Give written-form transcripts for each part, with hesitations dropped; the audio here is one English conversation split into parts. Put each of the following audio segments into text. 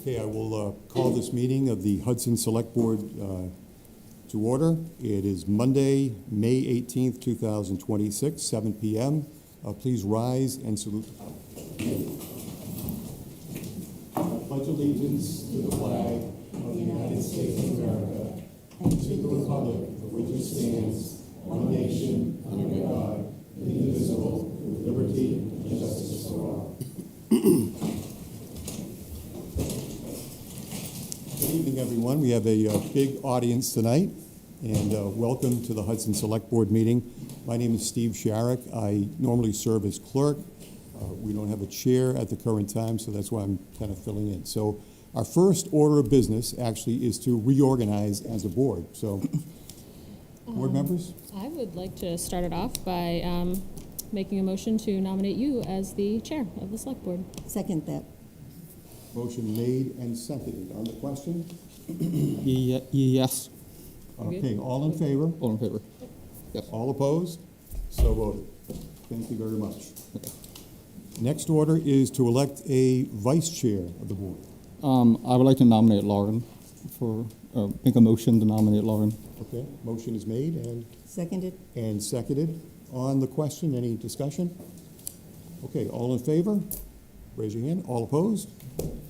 Okay, I will call this meeting of the Hudson Select Board to order. It is Monday, May 18th, 2026, 7 p.m. Please rise and salute the flag. Pledge allegiance to the flag of the United States of America and to the republic for which it stands, one nation, under God, indivisible, with liberty and justice for all. Good evening, everyone. We have a big audience tonight, and welcome to the Hudson Select Board meeting. My name is Steve Sharrock. I normally serve as clerk. We don't have a chair at the current time, so that's why I'm kind of filling in. So our first order of business actually is to reorganize as a board. So, board members? I would like to start it off by making a motion to nominate you as the chair of the select board. Second that. Motion made and seconded. On the question? Yes. Okay, all in favor? All in favor? Yes. All opposed? So voted. Thank you very much. Next order is to elect a vice chair of the board. I would like to nominate Lauren make a motion to nominate Lauren. Okay, motion is made Seconded. and seconded. On the question, any discussion? Okay, all in favor? Raise your hand. All opposed?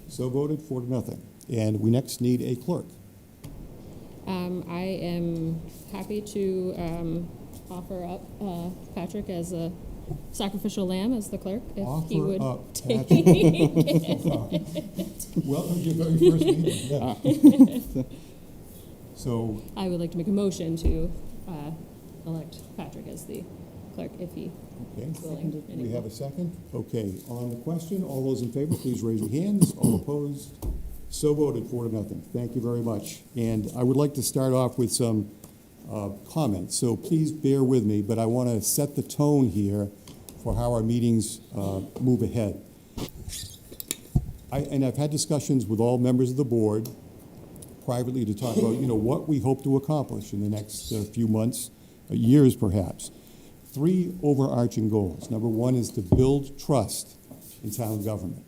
So voted, 4-0. And we next need a clerk. I am happy to offer up Patrick as a sacrificial lamb as the clerk, if he would take it. Welcome to your very first meeting. Yeah. So I would like to make a motion to elect Patrick as the clerk, if he okay. is willing. Do we have a second? Okay, on the question, all those in favor, please raise your hands. All opposed? So voted, 4-0. Thank you very much. And I would like to start off with some comments. So please bear with me, but I want to set the tone here for how our meetings move ahead. I've had discussions with all members of the board privately to talk about, what we hope to accomplish in the next few months, years perhaps. 3 overarching goals. Number 1 is to build trust in town government,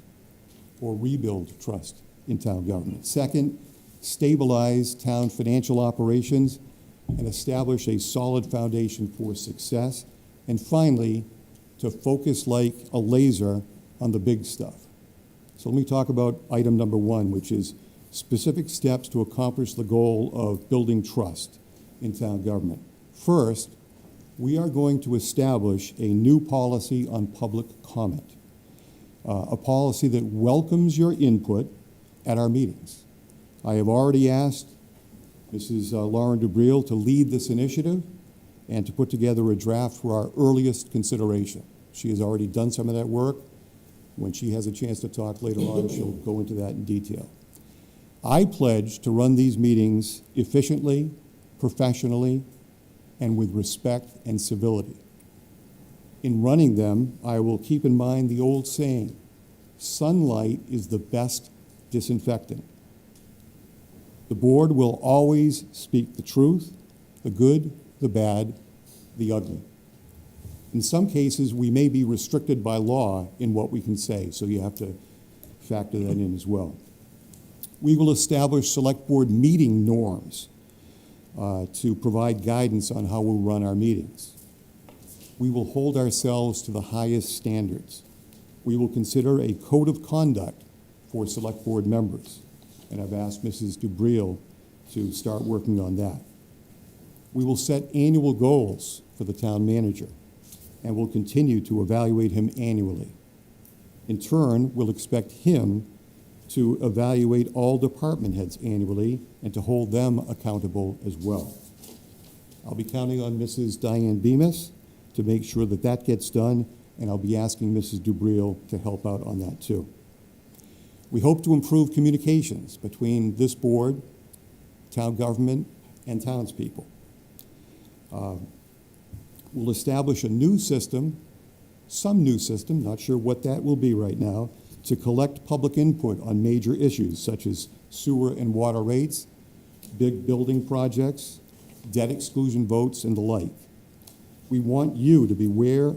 or rebuild trust in town government. Second, stabilize town financial operations and establish a solid foundation for success. And finally, to focus like a laser on the big stuff. So let me talk about item number 1, which is specific steps to accomplish the goal of building trust in town government. First, we are going to establish a new policy on public comment, a policy that welcomes your input at our meetings. I have already asked Mrs. Lauren Dubriel to lead this initiative and to put together a draft for our earliest consideration. She has already done some of that work. When she has a chance to talk later on, she'll go into that in detail. I pledge to run these meetings efficiently, professionally, and with respect and civility. In running them, I will keep in mind the old saying, sunlight is the best disinfectant. The board will always speak the truth, the good, the bad, the ugly. In some cases, we may be restricted by law in what we can say, so you have to factor that in as well. We will establish select board meeting norms to provide guidance on how we'll run our meetings. We will hold ourselves to the highest standards. We will consider a code of conduct for select board members, and I've asked Mrs. Dubriel to start working on that. We will set annual goals for the town manager, and will continue to evaluate him annually. In turn, we'll expect him to evaluate all department heads annually and to hold them accountable as well. I'll be counting on Mrs. Diane Bemis to make sure that that gets done, and I'll be asking Mrs. Dubriel to help out on that too. We hope to improve communications between this board, town government, and townspeople. We'll establish a new system, not sure what that will be right now, to collect public input on major issues such as sewer and water rates, big building projects, debt exclusion votes, and the like. We want you to be aware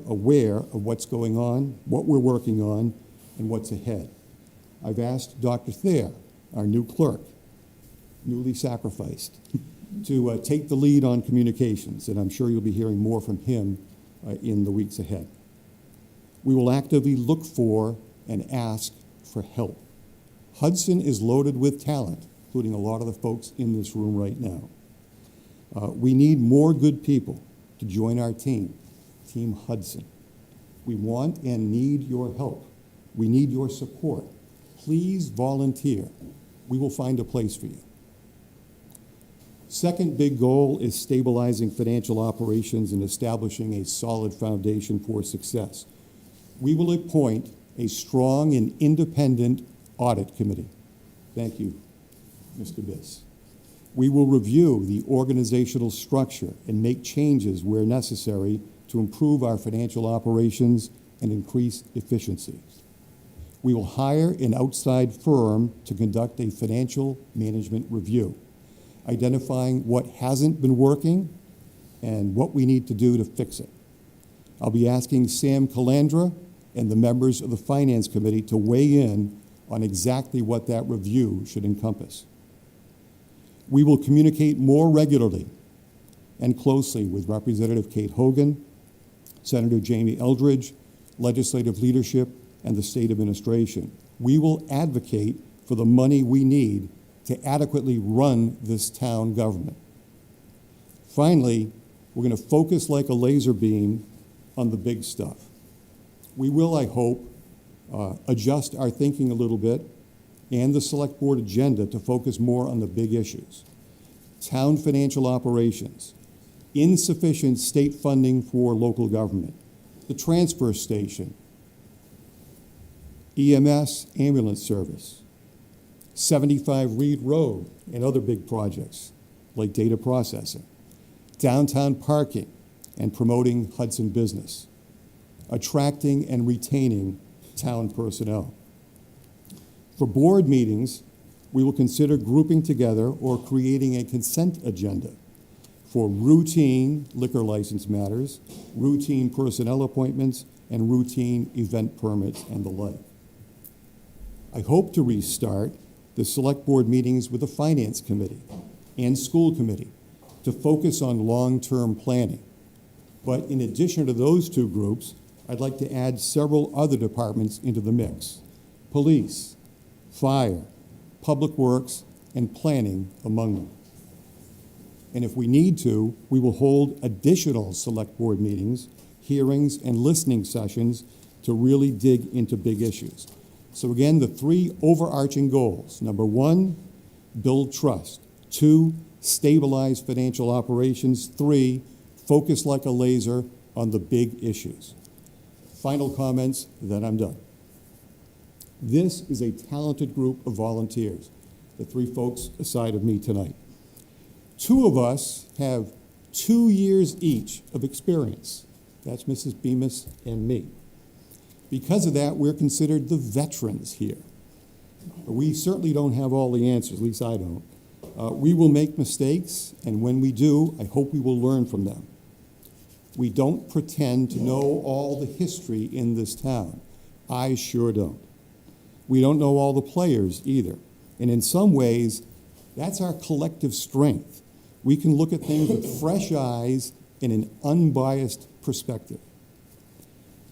of what's going on, what we're working on, and what's ahead. I've asked Dr. Thayer our new clerk, newly sacrificed, to take the lead on communications, and I'm sure you'll be hearing more from him in the weeks ahead. We will actively look for and ask for help. Hudson is loaded with talent, including a lot of the folks in this room right now. We need more good people to join our team, Team Hudson. We want and need your help. We need your support. Please volunteer. We will find a place for you. Second big goal is stabilizing financial operations and establishing a solid foundation for success. We will appoint a strong and independent audit committee. Thank you, Mr. Biss. We will review the organizational structure and make changes where necessary to improve our financial operations and increase efficiency. We will hire an outside firm to conduct a financial management review, identifying what hasn't been working and what we need to do to fix it. I'll be asking Sam Calandra and the members of the Finance Committee to weigh in on exactly what that review should encompass. We will communicate more regularly and closely with Representative Kate Hogan, Senator Jamie Eldridge, legislative leadership, and the state administration. We will advocate for the money we need to adequately run this town government. Finally, we're going to focus like a laser beam on the big stuff. We will, I hope, adjust our thinking a little bit and the select board agenda to focus more on the big issues. Town financial operations, insufficient state funding for local government, the transfer station, EMS ambulance service, 75 Reed Road and other big projects like data processing, downtown parking and promoting Hudson business, attracting and retaining town personnel. For board meetings, we will consider grouping together or creating a consent agenda for routine liquor license matters, routine personnel appointments, and routine event permits and the like. I hope to restart the select board meetings with the Finance Committee and School Committee to focus on long-term planning. But in addition to those two groups, I'd like to add several other departments into the mix: police, fire, public works, and planning among them. And if we need to, we will hold additional select board meetings, hearings, and listening sessions to really dig into big issues. So again, the three overarching goals: number one, build trust; two, stabilize financial operations; three, focus like a laser on the big issues. Final comments, then I'm done. This is a talented group of volunteers, the three folks aside of me tonight. Two of us have 2 years each of experience. That's Mrs. Bemis and me. Because of that, we're considered the veterans here. We certainly don't have all the answers, at least I don't. We will make mistakes, and when we do, I hope we will learn from them. We don't pretend to know all the history in this town. I sure don't. We don't know all the players either. And in some ways, that's our collective strength. We can look at things with fresh eyes and an unbiased perspective.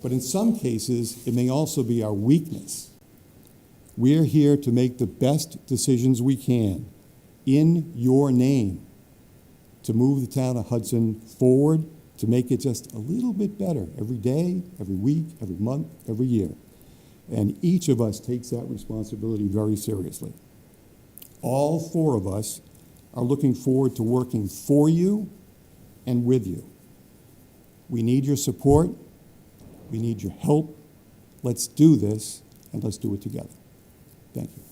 But in some cases, it may also be our weakness. We're here to make the best decisions we can in your name to move the town of Hudson forward, to make it just a little bit better every day, every week, every month, every year. And each of us takes that responsibility very seriously. All four of us are looking forward to working for you and with you. We need your support. We need your help. Let's do this, and let's do it together. Thank you.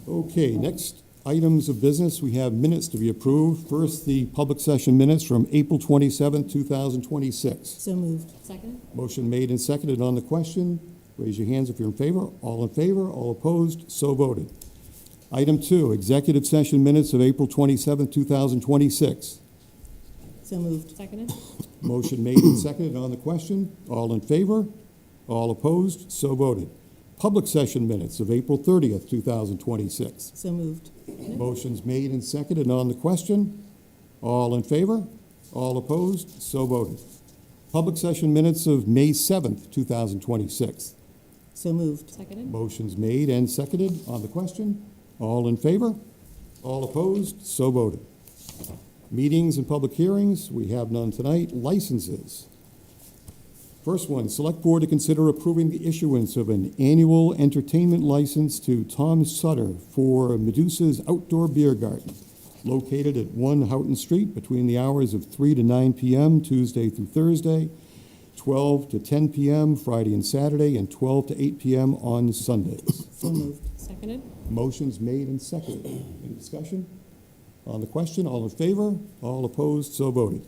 Okay, next items of business. We have minutes to be approved. First, the public session minutes from April 27, 2026. So moved. Second? Motion made and seconded on the question. Raise your hands if you're in favor. All in favor, all opposed, so voted. Item 2, executive session minutes of April 27, 2026. So moved. Seconded? Motion made and seconded on the question. All in favor? All opposed? So voted. Public session minutes of April 30th, 2026. So moved. Motion's made and seconded on the question. All in favor? All opposed? So voted. Public session minutes of May 7th, 2026. So moved. Seconded. Motion's made and seconded on the question. All in favor? All opposed? So voted. Meetings and public hearings, we have none tonight. Licenses. First one, Select Board to consider approving the issuance of an annual entertainment license to Tom Sutter for Medusa's Outdoor Beer Garden, located at 1 Houghton Street between the hours of 3 to 9 p.m. Tuesday through Thursday, 12 to 10 p.m. Friday and Saturday, and 12 to 8 p.m. on Sundays. So moved. Seconded. Motion's made and seconded. Any discussion on the question? All in favor? All opposed? So voted.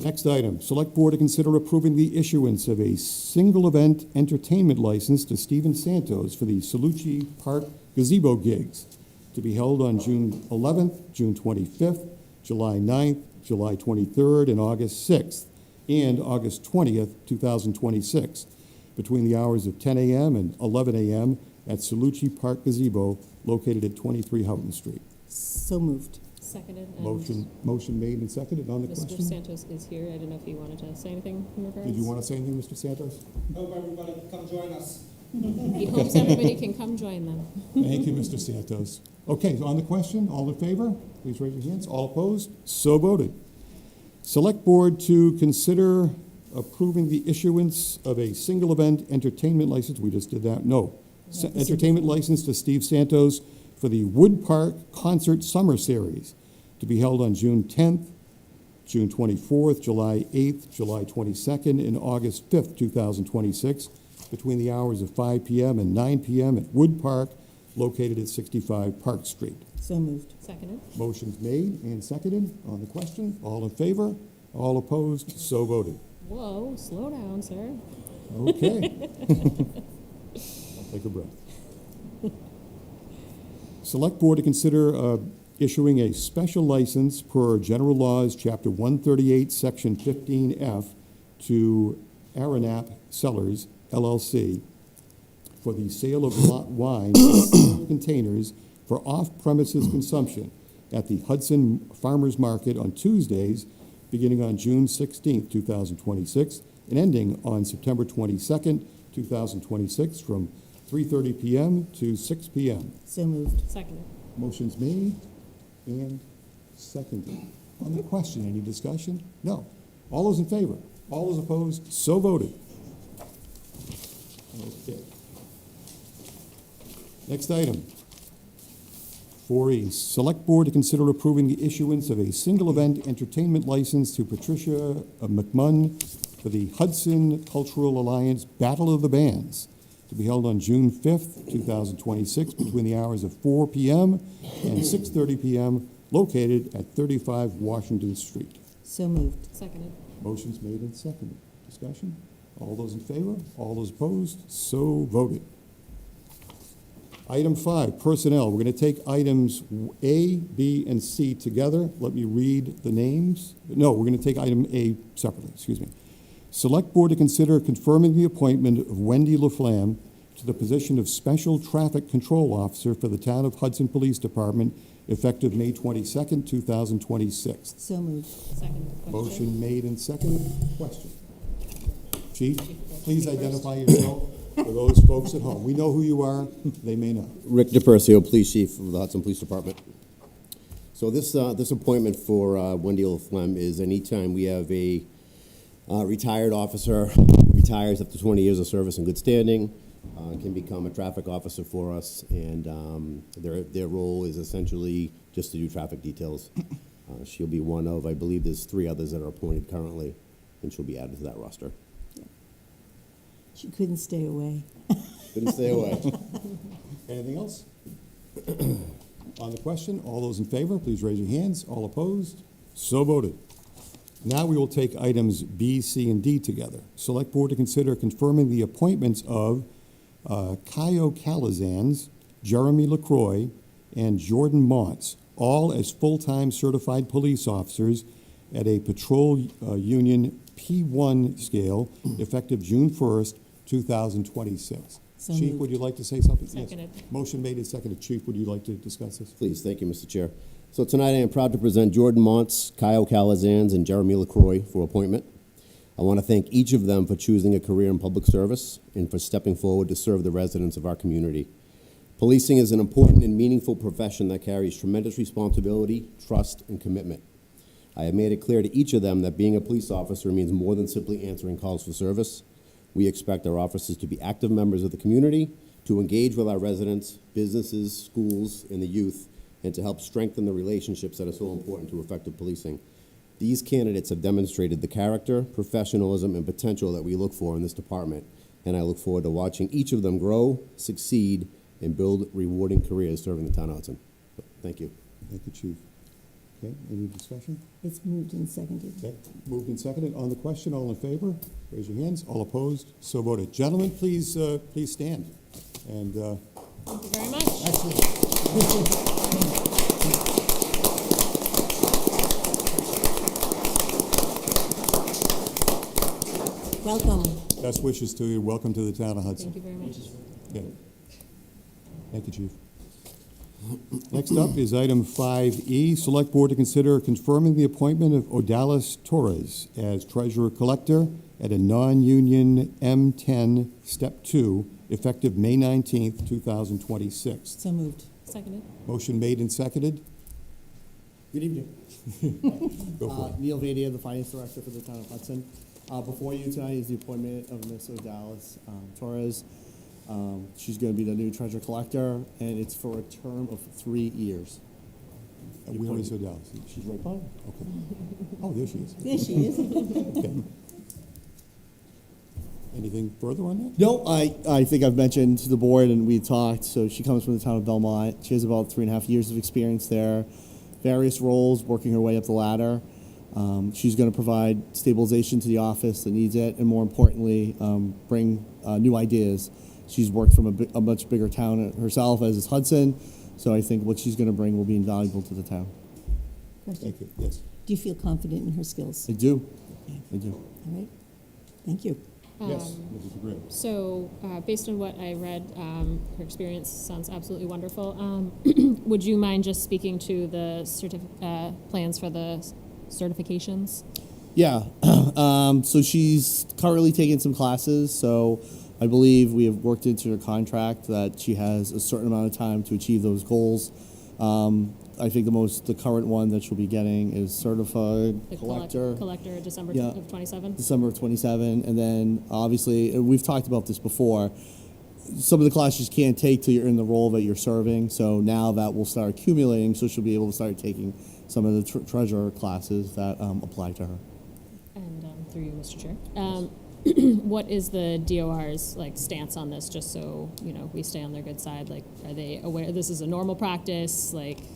Next item, Select Board to consider approving the issuance of a single-event entertainment license to Stephen Santos for the Salucci Park Gazebo Gigs to be held on June 11th, June 25th, July 9th, July 23rd, and August 6th, and August 20th, 2026, between the hours of 10 a.m. and 11 a.m. at Salucci Park Gazebo, located at 23 Houghton Street. So moved. Seconded. And Motion made and seconded on the Mr. question. Santos is here. I didn't know if he wanted to say anything in regards. Did you want to say anything, Mr. Santos? Hope everybody can come join us. He hopes everybody can come join them. Thank you, Mr. Santos. Okay, so on the question, all in favor, please raise your hands. All opposed? So voted. Select Board to consider approving the issuance of a single-event entertainment license. We just did that. No. Entertainment license to Steve Santos for the Wood Park Concert Summer Series to be held on June 10th, June 24th, July 8th, July 22nd, and August 5th, 2026, between the hours of 5 p.m. and 9 p.m. at Wood Park, located at 65 Park Street. So moved. Seconded. Motion's made and seconded on the question. All in favor? All opposed? So voted. Whoa, slow down, sir. Okay. Take a breath. Select Board to consider issuing a special license per General Laws, Chapter 138, Section 15F, to Aranap Cellars, LLC, for the sale of wine in containers for off-premises consumption at the Hudson Farmers Market on Tuesdays, beginning on June 16th, 2026, and ending on September 22nd, 2026, from 3:30 p.m. to 6 p.m. So moved. Seconded. Motion's made and seconded. On the question, any discussion? No. All those in favor? All those opposed? So voted. Okay. Next item. For a Select Board to consider approving the issuance of a single-event entertainment license to Patricia McMunn for the Hudson Cultural Alliance Battle of the Bands to be held on June 5th, 2026, between the hours of 4 p.m. and 6:30 p.m., located at 35 Washington Street. So moved. Seconded. Motion's made and seconded. Discussion? All those in favor? All those opposed? So voted. Item 5, personnel. We're going to take items A, B, and C together. Let me read the names. No, we're going to take item A separately, excuse me. Select Board to consider confirming the appointment of Wendy LaFlamme to the position of Special Traffic Control Officer for the Town of Hudson Police Department, effective May 22nd, 2026. So moved. Seconded. Question. Motion made and seconded. Question. Chief, please identify yourself for those folks at home. We know who you are, they may not. Rick DePercio, Police Chief of the Hudson Police Department. So this appointment for Wendy LaFlemme is anytime we have a retired officer, retires after 20 years of service in good standing, can become a traffic officer for us, and their role is essentially just to do traffic details. She'll be one of, I believe there's 3 others that are appointed currently, and she'll be added to that roster. She couldn't stay away. Couldn't stay away. Anything else? On the question, all those in favor, please raise your hands. All opposed? So voted. Now we will take items B, C, and D together. Select Board to consider confirming the appointments of Kaio Calazans, Jeremy LaCroix, and Jordan Montz, all as full-time certified police officers, at a patrol union P1 scale effective June 1st, 2026. So Chief, moved. would you like to say something? Yes. Seconded. Motion made and seconded. Chief, would you like to discuss this? Please, thank you, Mr. Chair. So tonight I am proud to present Jordan Montz, Kyle Calazans, and Jeremy LaCroix for appointment. I want to thank each of them for choosing a career in public service and for stepping forward to serve the residents of our community. Policing is an important and meaningful profession that carries tremendous responsibility, trust, and commitment. I have made it clear to each of them that being a police officer means more than simply answering calls for service. We expect our officers to be active members of the community, to engage with our residents, businesses, schools, and the youth, and to help strengthen the relationships that are so important to effective policing. These candidates have demonstrated the character, professionalism, and potential that we look for in this department, and I look forward to watching each of them grow, succeed, and build rewarding careers serving the town of Hudson. Thank you. Thank you, Chief. Okay, any discussion? It's moved and seconded. Okay, moved and seconded. On the question, all in favor? Raise your hands. All opposed? So voted. Gentlemen, please stand. And Thank you very much. excellent. Welcome. Best wishes to you. Welcome to the town of Hudson. Thank you very much. Yeah. Thank you, Chief. Next up is item 5E, Select Board to consider confirming the appointment of Odalis Torres as Treasurer-Collector at a non-union M10, Step 2, effective May 19th, 2026. So moved. Seconded. Motion made and seconded. Good evening. Go for it. Neil Vadia, the Finance Director for the Town of Hudson. Before you tonight is the appointment of Ms. Odalis Torres. She's going to be the new Treasurer Collector, and it's for a term of 3 years. Where is Odalis? She's right by. Okay. Oh, there she is. There she is. Okay. Anything further on that? No, I think I've mentioned to the board, and we talked, so she comes from the town of Belmont. She has about 3.5 years of experience there, various roles, working her way up the ladder. She's going to provide stabilization to the office that needs it, and more importantly, bring new ideas. She's worked from a much bigger town herself, as is Hudson, so I think what she's going to bring will be invaluable to the town. Question. Thank you. Yes. Do you feel confident in her skills? I do. Okay. I do. All right. Thank you. Yes, Mrs. Graham. So, based on what I read, her experience sounds absolutely wonderful. Would you mind just speaking to the plans for the certifications? Yeah. So she's currently taking some classes. So I believe we have worked into her contract that she has a certain amount of time to achieve those goals. I think the current one that she'll be getting is certified The collector. Collector, December Yeah. of 27? December of 27, and then obviously, and we've talked about this before, some of the classes you can't take till you're in the role that you're serving, so now that will start accumulating, so she'll be able to start taking some of the treasurer classes that apply to her. And through you, Mr. Chair. What is the DOR's stance on this, just so we stay on their good side? Are they aware this is a normal practice?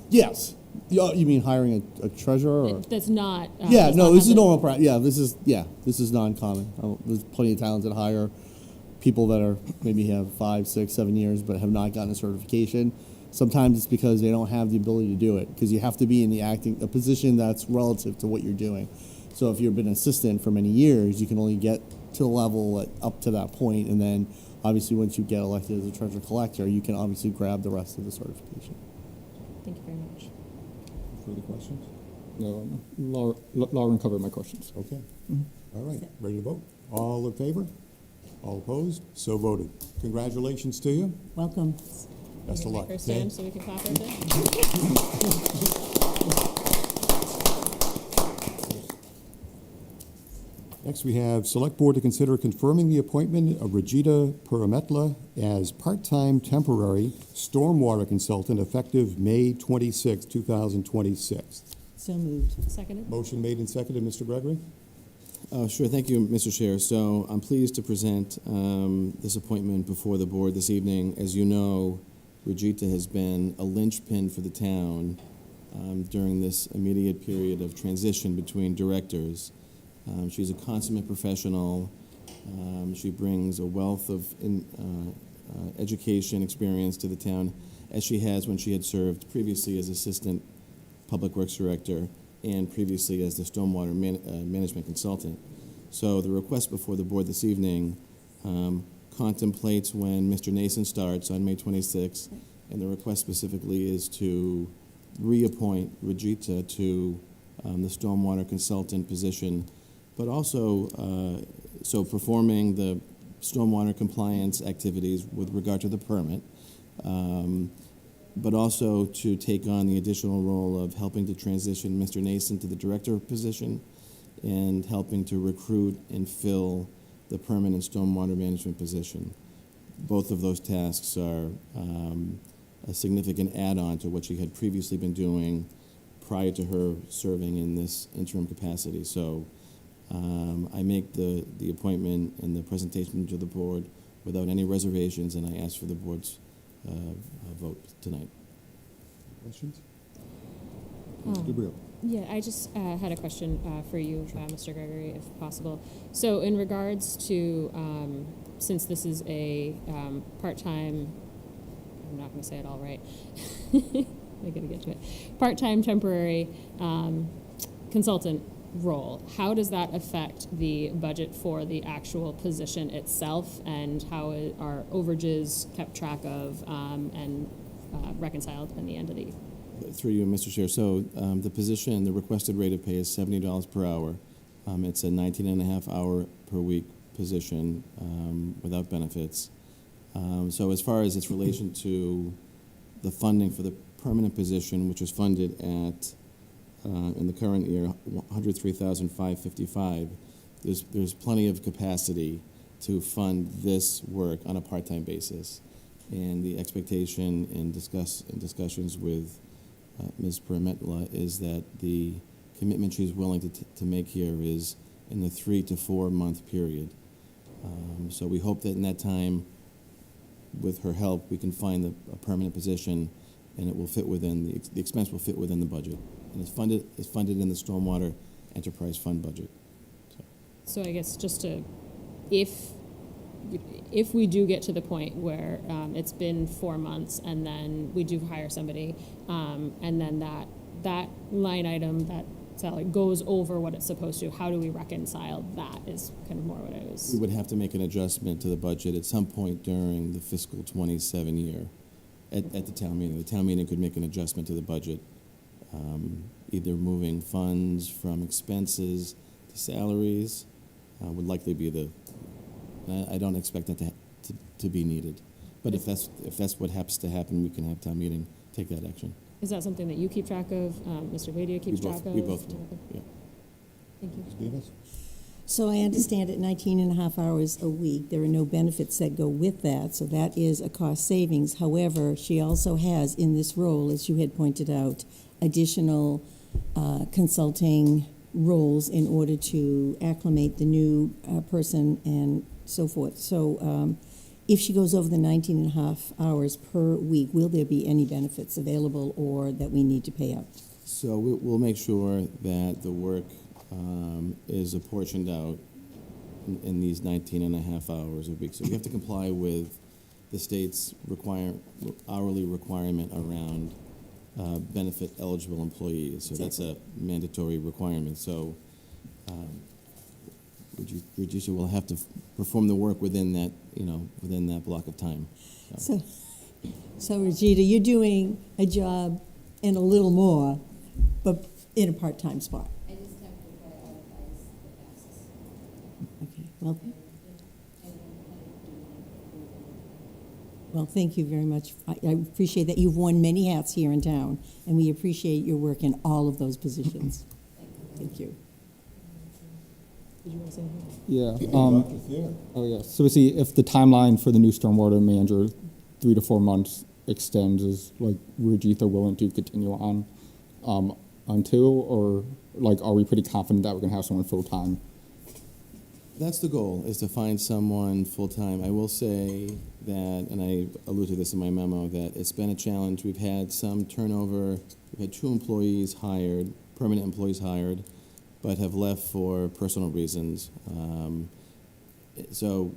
Yes. You mean hiring a treasurer? Or? That's not. Yeah, does no, not this have is the- normal practice. This is non-common. There's plenty of towns that hire people that are maybe have 5, 6, 7 years but have not gotten a certification. Sometimes it's because they don't have the ability to do it, because you have to be in a position that's relative to what you're doing. So if you've been an assistant for many years, you can only get to the level up to that point, and then obviously once you get elected as a treasurer collector, you can obviously grab the rest of the certification. Thank you very much. Further questions? No, Lauren covered my questions. Okay. All right, ready to vote? All in favor? All opposed? So voted. Congratulations to you. Welcome. Best of Can you luck. make her okay? stand so we can clap her a bit? Next, we have Select Board to consider confirming the appointment of Regita Purametla as part-time temporary stormwater consultant effective May 26, 2026. So moved. Seconded. Motion made and seconded. Mr. Gregory? Sure, thank you, Mr. Chair. So I'm pleased to present this appointment before the board this evening. As you know, Regita has been a linchpin for the town during this immediate period of transition between directors. She's a consummate professional. She brings a wealth of education experience to the town, as she has when she had served previously as Assistant Public Works Director. and previously as the stormwater management consultant. So the request before the board this evening contemplates when Mr. Nason starts on May 26th, and the request specifically is to reappoint Rajita to the stormwater consultant position, but also so performing the stormwater compliance activities with regard to the permit, but also to take on the additional role of helping to transition Mr. Nason to the director position and helping to recruit and fill the permanent stormwater management position. Both of those tasks are a significant add-on to what she had previously been doing prior to her serving in this interim capacity. So I make the appointment and the presentation to the board without any reservations, and I ask for the board's vote tonight. Questions? Mr. DeBrio. Yeah, I just had a question for you, Mr. Gregory, if possible. So in regards to, since this is a part-time, I'm not going to say it all right. I got to get to it. Part-time temporary consultant role. How does that affect the budget for the actual position itself, and how are overages kept track of and reconciled in the end of the year? Through you, Mr. Chair. So the position, the requested rate of pay is $70 per hour. It's a 19.5-hour per week position without benefits. So as far as its relation to the funding for the permanent position, which is funded at, in the current year, $103,555, there's plenty of capacity to fund this work on a part-time basis. And the expectation in discussions with Ms. Parametla is that the commitment she's willing to make here is in the 3 to 4 month period. So we hope that in that time, with her help, we can find a permanent position, and it will fit within the expense will fit within the budget, and it's funded in the Stormwater Enterprise Fund budget. So I guess just to, if we do get to the point where it's been 4 months and then we do hire somebody, and then that line item, that salary goes over what it's supposed to, how do we reconcile that is kind of more what I was... We would have to make an adjustment to the budget at some point during the fiscal 27 year at the town meeting. The town meeting could make an adjustment to the budget, either moving funds from expenses to salaries would likely be the... I don't expect that to be needed. But if that's what happens to happen, we can have town meeting take that action. Is that something that you keep track of? Mr. Vadia keeps track of? We both do, yeah. Thank you. Ms. Davis? So I understand at 19.5 hours a week, there are no benefits that go with that, so that is a cost savings. However, she also has in this role, as you had pointed out, additional consulting roles in order to acclimate the new person and so forth. So if she goes over the 19.5 hours per week, will there be any benefits available or that we need to pay out? So we'll make sure that the work is apportioned out in these 19.5 hours a week. So we have to comply with the state's hourly requirement around benefit eligible employees. So that's a mandatory requirement. So Regina will have to perform the work within that, within that block of time. So Regina, you're doing a job and a little more, but in a part-time spot. I just have to prioritize the tasks. Okay, well, thank you very much. I appreciate that you've worn many hats here in town, and we appreciate your work in all of those positions. Thank you. Did you want to say anything? Yeah. Dr. Thayer. Oh, yeah. So we see if the timeline for the new stormwater manager, 3 to 4 months extends, is like Rajitha willing to continue on until, or like are we pretty confident that we're gonna have someone full time? That's the goal, is to find someone full-time. I will say that, and I alluded to this in my memo, that it's been a challenge. We've had some turnover. We've had 2 employees hired, permanent employees hired, but have left for personal reasons. So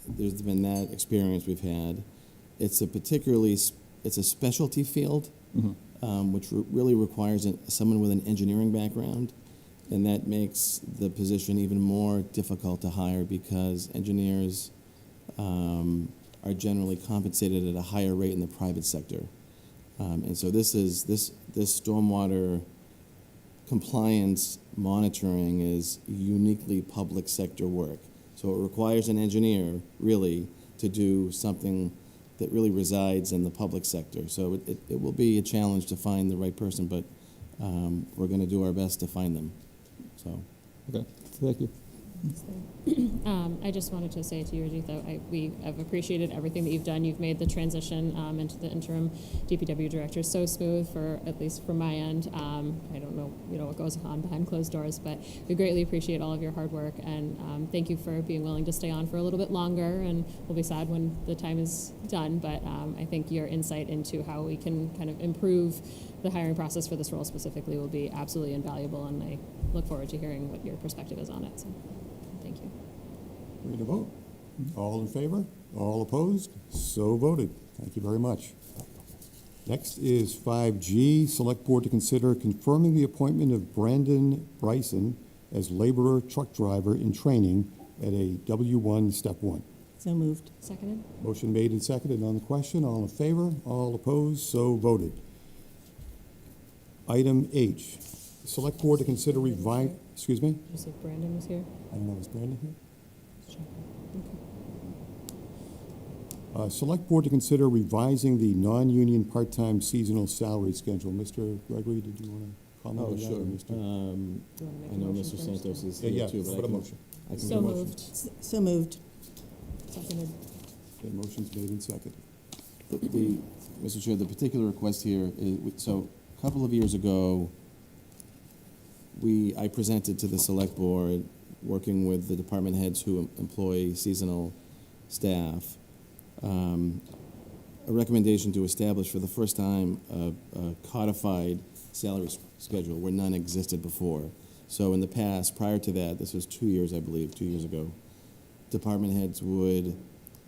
there's been that experience we've had. It's a specialty field, which really requires someone with an engineering background, and that makes the position even more difficult to hire because engineers are generally compensated at a higher rate in the private sector. And so this stormwater compliance monitoring is uniquely public sector work. So it requires an engineer, really, to do something that really resides in the public sector. So it will be a challenge to find the right person, but we're going to do our best to find them. So, Okay, thank you. I just wanted to say to you, Rajitha, we have appreciated everything that you've done. You've made the transition into the interim DPW director so smooth, for at least from my end. I don't know, what goes on behind closed doors, but we greatly appreciate all of your hard work, and thank you for being willing to stay on for a little bit longer. And we'll be sad when the time is done, but I think your insight into how we can kind of improve the hiring process for this role specifically will be absolutely invaluable, and I look forward to hearing what your perspective is on it. So, thank you. Ready to vote? All in favor? All opposed? So voted. Thank you very much. Next is 5G. Select Board to consider confirming the appointment of Brandon Bryson as laborer truck driver in training at a W1 Step 1. So moved. Seconded? Motion made and seconded on the question. All in favor? All opposed? So voted. Item H. Select Board to consider excuse me? Did you say Brandon was here? I don't know, is Brandon here? Let's check. Okay. Select Board to consider revising the non-union part-time seasonal salary schedule. Mr. Gregory, did you want to comment on that? Or Mr.? Do you want to make I a know motion Mr. first, Santos or- is here too, but put a motion. I can So do a motion. moved. So moved. Seconded. Okay, motion's made and seconded. Mr. Chair, the particular request here is, so a couple of years ago, I presented to the Select Board, working with the department heads who employ seasonal staff, a recommendation to establish for the first time a codified salary schedule where none existed before. So in the past, prior to that, this was 2 years, I believe, 2 years ago, department heads would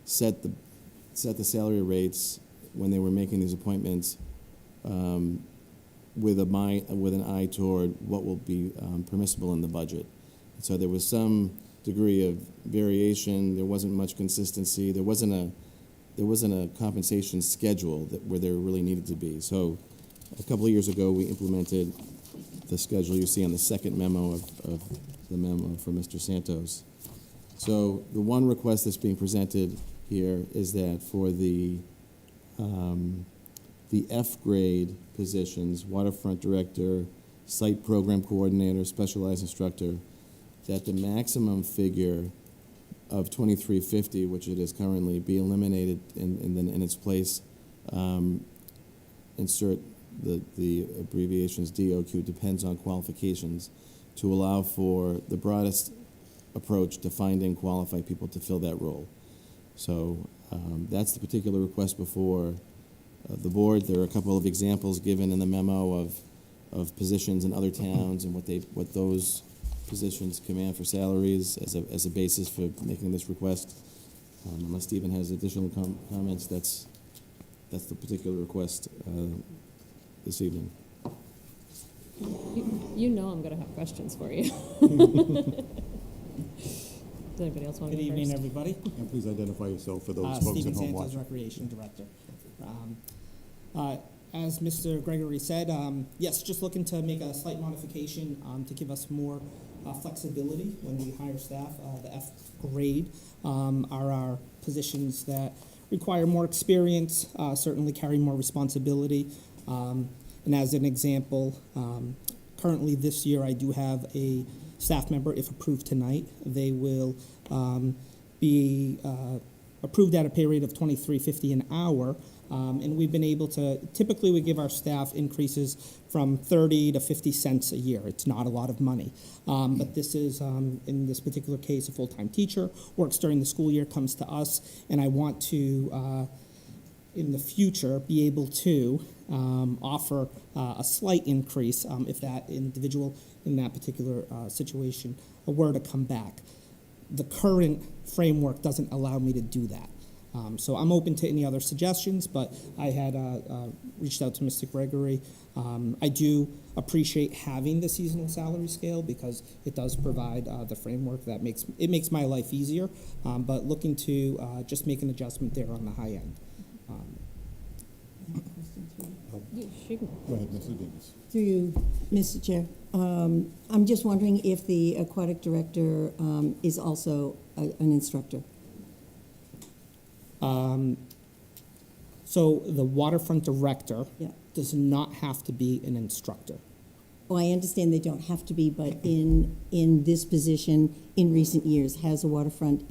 set the salary rates when they were making these appointments with an eye toward what will be permissible in the budget. So there was some degree of variation. There wasn't much consistency. There wasn't a compensation schedule where there really needed to be. So a couple of years ago, we implemented the schedule you see on the second memo of the memo from Mr. Santos. So the one request that's being presented here is that for the F grade positions, waterfront director, site program coordinator, specialized instructor, that the maximum figure of $23.50, which it is currently, be eliminated, and then in its place insert the abbreviations DOQ, depends on qualifications, to allow for the broadest approach to finding qualified people to fill that role. So that's the particular request before the board. There are a couple of examples given in the memo of positions in other towns and what those positions command for salaries as a basis for making this request. Unless Stephen has additional comments, that's the particular request this evening. You know I'm going to have questions for you. Does anybody else want to Good go evening, first? everybody. And please identify yourself for those folks Stephen at home Santos, watching. Recreation Director. As Mr. Gregory said, yes, just looking to make a slight modification to give us more flexibility when we hire staff. The F grade are our positions that require more experience, certainly carry more responsibility. And as an example, currently this year I do have a staff member, if approved tonight, they will be approved at a pay rate of $23.50 an hour. And we've been able to, typically we give our staff increases from 30 to 50 cents a year. It's not a lot of money. But this is, in this particular case, a full-time teacher, works during the school year, comes to us, and I want to, in the future, be able to offer a slight increase if that individual in that particular situation were to come back. The current framework doesn't allow me to do that. So I'm open to any other suggestions, but I had reached out to Mr. Gregory. I do appreciate having the seasonal salary scale because it does provide the framework that makes my life easier, but looking to just make an adjustment there on the high end. Yeah, she can- Go ahead, Mr. Davis. Through you, Mr. Chair. I'm just wondering if the aquatic director is also an instructor. So the waterfront director Yeah. does not have to be an instructor. Oh, I understand they don't have to be, but in this position, in recent years, has a waterfront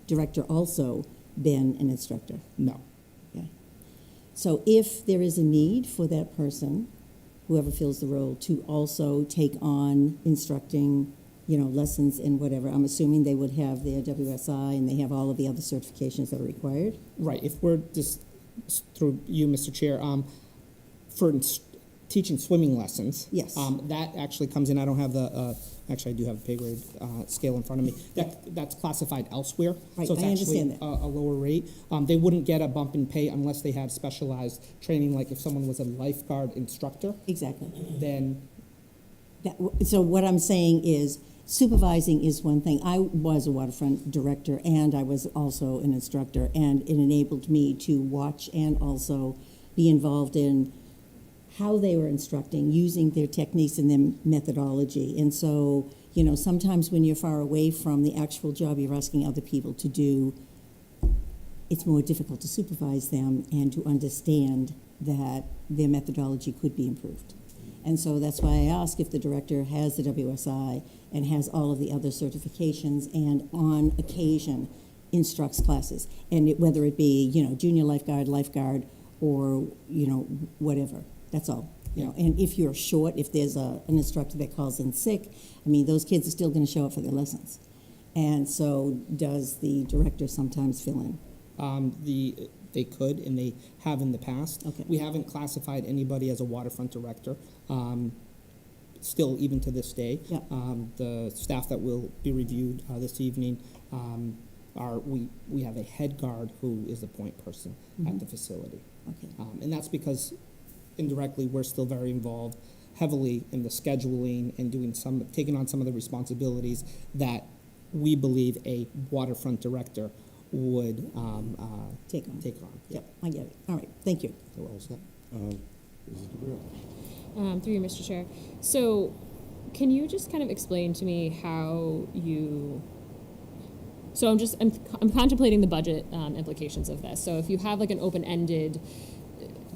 director also been an instructor? No. Okay. So if there is a need for that person, whoever fills the role, to also take on instructing, lessons and whatever, I'm assuming they would have their WSI and they have all of the other certifications that are required? Right. If we're just through you, Mr. Chair, for teaching swimming lessons. Yes. That actually comes in. I don't have the. Actually, I do have the pay grade scale in front of me. That's classified elsewhere. Right, So it's I actually understand that. a lower rate. They wouldn't get a bump in pay unless they had specialized training. Like if someone was a lifeguard instructor, Exactly. then So what I'm saying is supervising is one thing. I was a waterfront director and I was also an instructor, and it enabled me to watch and also be involved in how they were instructing, using their techniques and their methodology. And so, sometimes when you're far away from the actual job you're asking other people to do, it's more difficult to supervise them and to understand that their methodology could be improved. And so that's why I ask if the director has the WSI and has all of the other certifications and on occasion instructs classes. And whether it be, junior lifeguard, or, whatever. That's all. And if you're short, if there's an instructor that calls in sick, those kids are still going to show up for their lessons. And so does the director sometimes fill in? they could, and they have in the past. Okay. We haven't classified anybody as a waterfront director. Still, even to this day, Yeah. the staff that will be reviewed this evening we have a head guard who is the point person at the facility. Okay. And that's because indirectly we're still very involved heavily in the scheduling and taking on some of the responsibilities that we believe a waterfront director would Take on. take on. Yep, I get it. All right, thank you. So all set. Mrs. DeBrio. Through you, Mr. Chair. So, can you just kind of explain to me how you? So I'm contemplating the budget implications of this. So if you have like an open-ended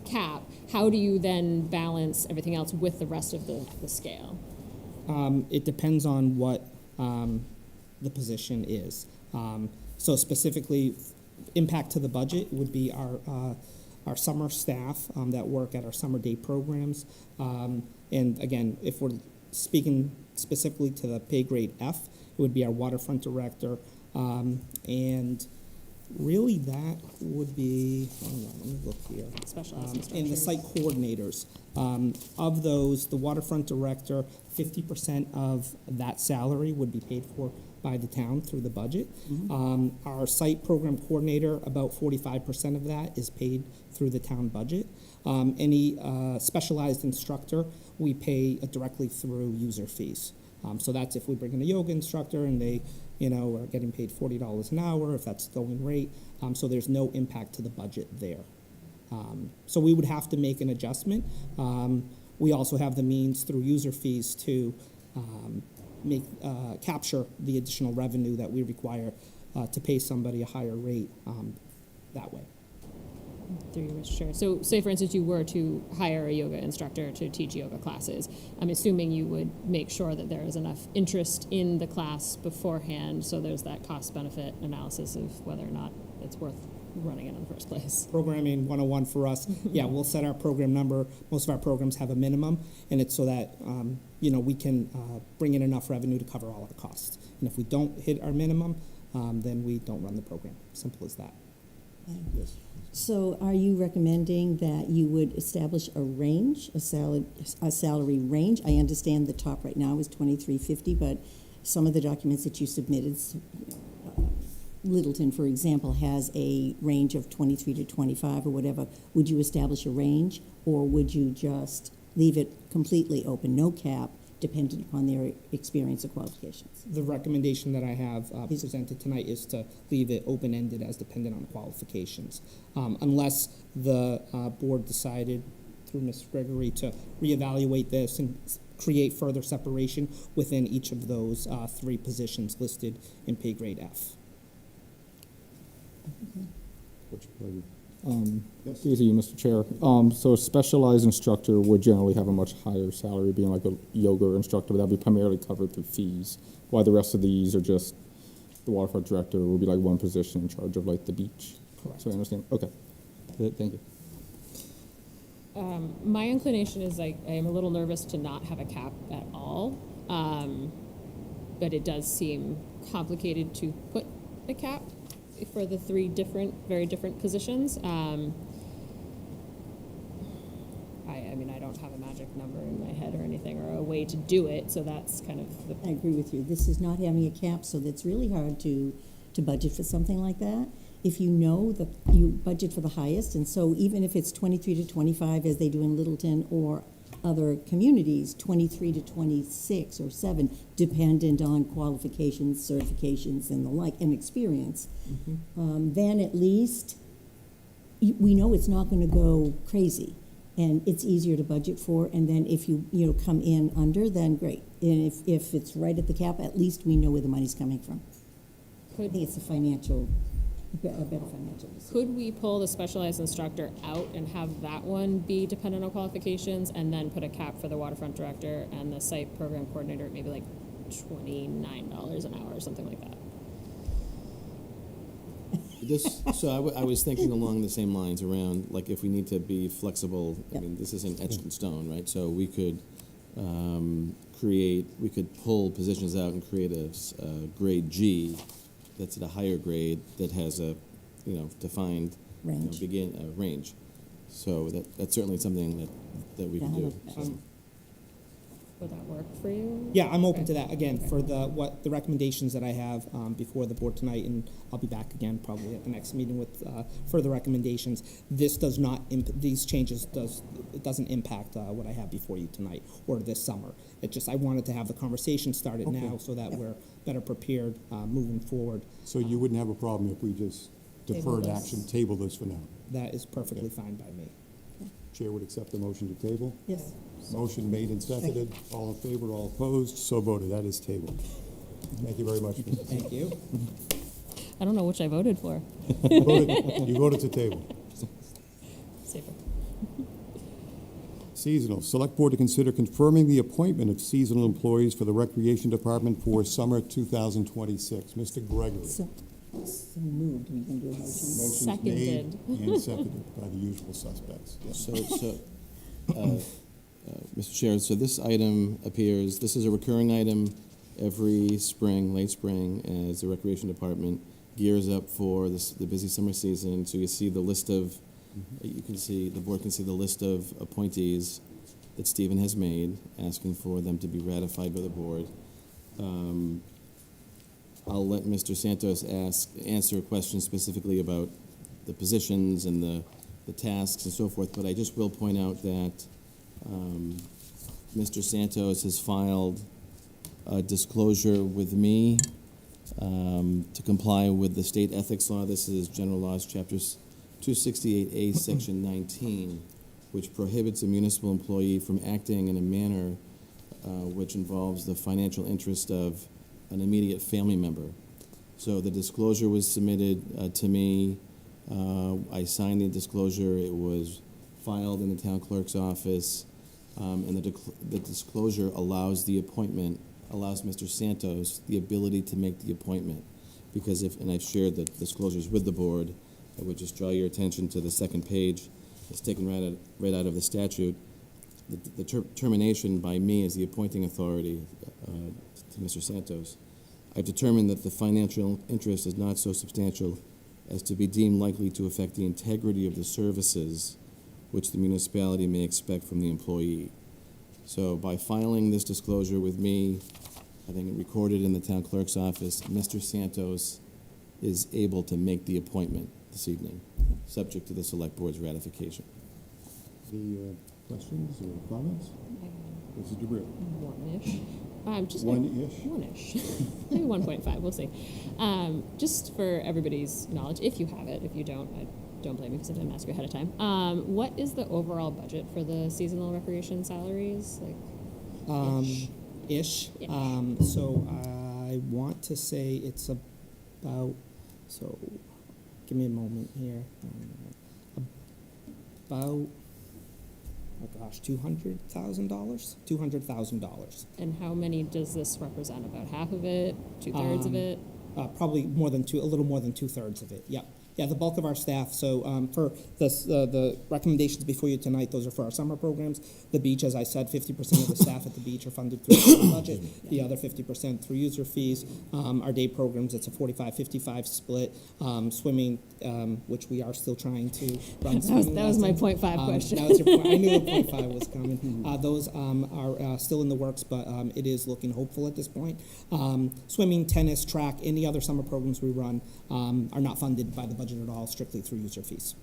cap, how do you then balance everything else with the rest of the scale? It depends on what the position is. So specifically, impact to the budget would be our summer staff that work at our summer day programs. And again, if we're speaking specifically to the pay grade F, it would be our waterfront director. And really that would be, hold on, let me look here. Specialized And the site coordinators. Of those, the waterfront director, 50% of that salary would be paid for by the town through the budget. Our site program coordinator, about 45% of that is paid through the town budget. Any specialized instructor, we pay directly through user fees. So that's if we bring in a yoga instructor and they, are getting paid $40 an hour, if that's going rate. So there's no impact to the budget there. So we would have to make an adjustment. We also have the means through user fees to capture the additional revenue that we require to pay somebody a higher rate that way. Through you, Mr. Chair. So, say for instance, you were to hire a yoga instructor to teach yoga classes. I'm assuming you would make sure that there is enough interest in the class beforehand, so there's that cost-benefit analysis of whether or not it's worth running it in the first place. Programming 101 for us, yeah, we'll set our program number. Most of our programs have a minimum, and it's so that, we can bring in enough revenue to cover all our costs. And if we don't hit our minimum, then we don't run the program. Simple as that. Yes. So are you recommending that you would establish a range, a salary range? I understand the top right now is $23.50, but some of the documents that you submitted, Littleton, for example, has a range of 23 to 25 or whatever, would you establish a range, or would you just leave it completely open, no cap, dependent upon their experience or qualifications? The recommendation that I have presented tonight is to leave it open-ended as dependent on qualifications. Unless the board decided through Ms. Gregory to reevaluate this and create further separation within each of those three positions listed in pay grade F. What's your pleasure? Yes. Through to you, Mr. Chair. So a specialized instructor would generally have a much higher salary, being like a yoga instructor, but that would be primarily covered through fees, while the rest of these are just, the waterfront director will be like one position in charge of like the beach. Correct. So I understand. Okay. Thank you. My inclination is I am a little nervous to not have a cap at all, but it does seem complicated to put a cap for the three very different positions. I mean, I don't have a magic number in my head or anything, or a way to do it, so that's kind of the. I agree with you. This is not having a cap, so that's really hard to budget for something like that. If you know that you budget for the highest, and so even if it's 23 to 25, as they do in Littleton or other communities, 23 to 26 or 7, dependent on qualifications, certifications, and the like, and experience, then at least we know it's not going to go crazy, and it's easier to budget for. And then if you come in under, then great. And if it's right at the cap, at least we know where the money's coming from. I think it's a better financial decision. Could we pull the specialized instructor out and have that one be dependent on qualifications, and then put a cap for the waterfront director and the site program coordinator at maybe like $29 an hour or something like that? I was thinking along the same lines around, like, if we need to be flexible, Yep. I mean, this isn't etched in stone, right? So we could we could pull positions out and create a grade G that's at a higher grade that has a, defined Range. range. So that's certainly something that we can do. Would that work for you? Yeah, I'm open Okay. to that, again, for the recommendations that I have before the board tonight, and I'll be back again probably at the next meeting with further recommendations. This does not, these changes doesn't impact what I have before you tonight or this summer. It just, I wanted to have the conversation started Okay. now so that we're better prepared moving forward. So you wouldn't have a problem if we just deferred this. action, table this for now? That is perfectly fine by me. Chair would accept the motion to table. Yes. Motion made and seconded. All in favor, all opposed, so voted. That is tabled. Thank you very much, Mr. Thank you. I don't know which I voted for. You voted to table. Safer. Seasonal. Select Board to consider confirming the appointment of seasonal employees for the Recreation Department for summer 2026. Mr. Gregory. So moved. We can do a motion. Motion's Seconded. made and seconded by the usual suspects. Yes. Mr. Chair, so this item appears, this is a recurring item every spring, late spring, as the Recreation Department gears up for the busy summer season. So you see the list of, the board can see the list of appointees that Stephen has made, asking for them to be ratified by the board. I'll let Mr. Santos answer a question specifically about the positions and the tasks and so forth, but I just will point out that Mr. Santos has filed a disclosure with me to comply with the state ethics law. This is General Laws, Chapters 268A, Section 19, which prohibits a municipal employee from acting in a manner which involves the financial interest of an immediate family member. So the disclosure was submitted to me. I signed the disclosure. It was filed in the town clerk's office, and the disclosure allows Mr. Santos the ability to make the appointment. Because and I've shared the disclosures with the board, I would just draw your attention to the second page. It's taken right out of the statute. The termination by me as the appointing authority to Mr. Santos. I've determined that the financial interest is not so substantial as to be deemed likely to affect the integrity of the services which the municipality may expect from the employee. So by filing this disclosure with me, having it recorded in the town clerk's office, Mr. Santos is able to make the appointment this evening, subject to the select board's ratification. Any questions or comments? Mrs. DeBrio? One-ish. Just One-ish? One-ish. Maybe 1.5, we'll see. Just for everybody's knowledge, if you have it, if you don't, I don't blame you because I didn't ask you ahead of time. What is the overall budget for the seasonal recreation salaries? Ish. Ish. So I want to say it's about, so give me a moment here. About, oh gosh, $200,000? $200,000. And how many does this represent? About half of it? Two-thirds of it? Probably a little more than 2/3 of it. Yep. Yeah, the bulk of our staff. So for the recommendations before you tonight, those are for our summer programs. The beach, as I said, 50% of the staff at the beach are funded through the budget. The other 50% through user fees. Our day programs, it's a 45-55 split. Swimming, which we are still trying to run. That was my 0.5 question. That was your point. I knew a 0.5 was coming. Those are still in the works, but it is looking hopeful at this point. Swimming, tennis, track, any other summer programs we run are not funded by the budget at all, strictly through user fees.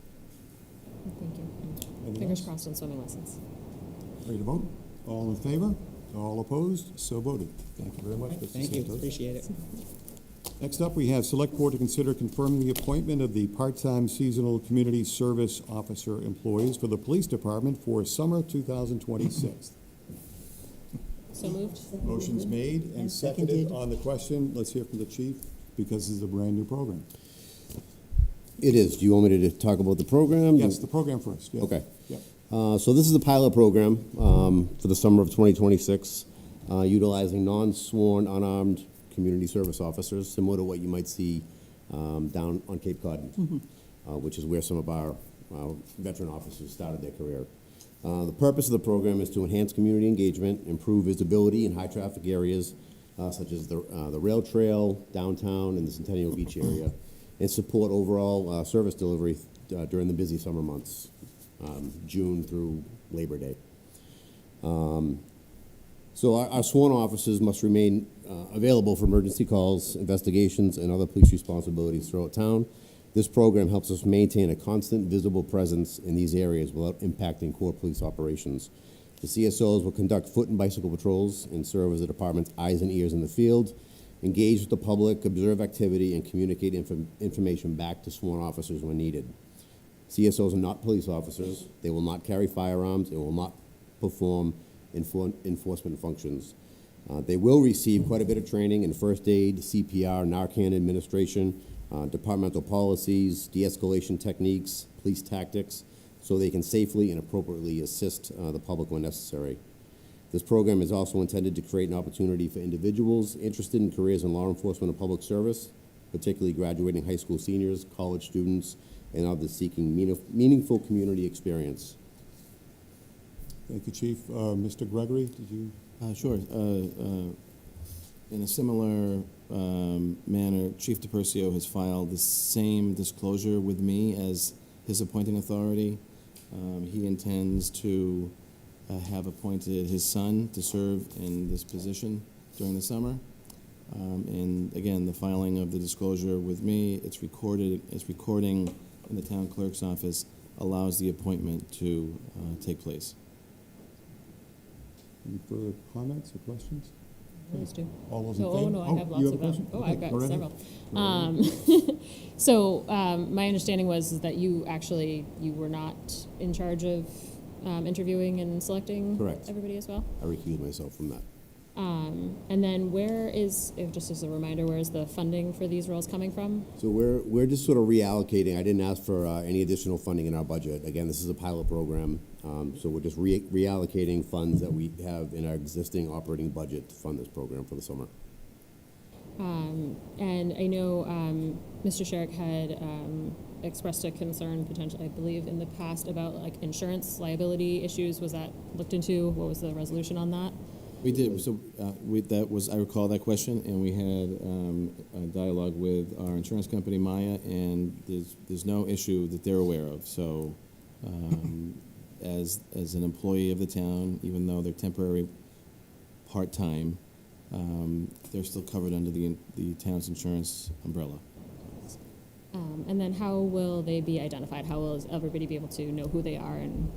Thank you. Anything Fingers else? crossed on swimming lessons. Ready to vote? All in favor? All opposed? So voted. Thank you very much, Mr. Thank you, Santos. appreciate it. Next up, we have Select Board to consider confirming the appointment of the part-time seasonal community service officer employees for the police department for summer 2026. So moved. Motion's made and seconded on the question. Let's hear from the chief, because this is a brand-new program. It is. Do you want me to talk about the program? Yes, the program first. Yeah. Okay. Yep. So this is a pilot program for the summer of 2026, utilizing non-sworn, unarmed community service officers, similar to what you might see down on Cape Cod, which is where some of our veteran officers started their career. The purpose of the program is to enhance community engagement, improve visibility in high-traffic areas such as the rail trail, downtown, and the Centennial Beach area, and support overall service delivery during the busy summer months, June through Labor Day. So our sworn officers must remain available for emergency calls, investigations, and other police responsibilities throughout town. This program helps us maintain a constant visible presence in these areas without impacting core police operations. The CSOs will conduct foot and bicycle patrols and serve as the department's eyes and ears in the field, engage with the public, observe activity, and communicate information back to sworn officers when needed. CSOs are not police officers. They will not carry firearms and will not perform enforcement functions. They will receive quite a bit of training in first aid, CPR, Narcan administration, departmental policies, de-escalation techniques, police tactics, so they can safely and appropriately assist the public when necessary. This program is also intended to create an opportunity for individuals interested in careers in law enforcement and public service, particularly graduating high school seniors, college students, and others seeking meaningful community experience. Thank you, Chief. Mr. Gregory, did you? Sure. In a similar manner, Chief DePercio has filed the same disclosure with me as his appointing authority. He intends to have appointed his son to serve in this position during the summer. And again, the filing of the disclosure with me, it's recording in the town clerk's office, allows the appointment to take place. Any further comments or questions? Those two. All those in So, favor? oh, no, I have you lots a of them. question? Oh, Okay, I've got go right several. ahead. So, my understanding was that you were not in charge of interviewing and selecting Correct. everybody as well? I recuse myself from that. And then just as a reminder, where is the funding for these roles coming from? So we're just sort of reallocating. I didn't ask for any additional funding in our budget. Again, this is a pilot program, so we're just reallocating funds that we have in our existing operating budget to fund this program for the summer. And I know Mr. Sherrick had expressed a concern potentially, I believe, in the past about like insurance liability issues. Was that looked into? What was the resolution on that? We did. So I recall that question, and we had a dialogue with our insurance company, Maya, and there's no issue that they're aware of. So, as an employee of the town, even though they're temporary, part-time, they're still covered under the town's insurance umbrella. And then how will they be identified? How will everybody be able to know who they are and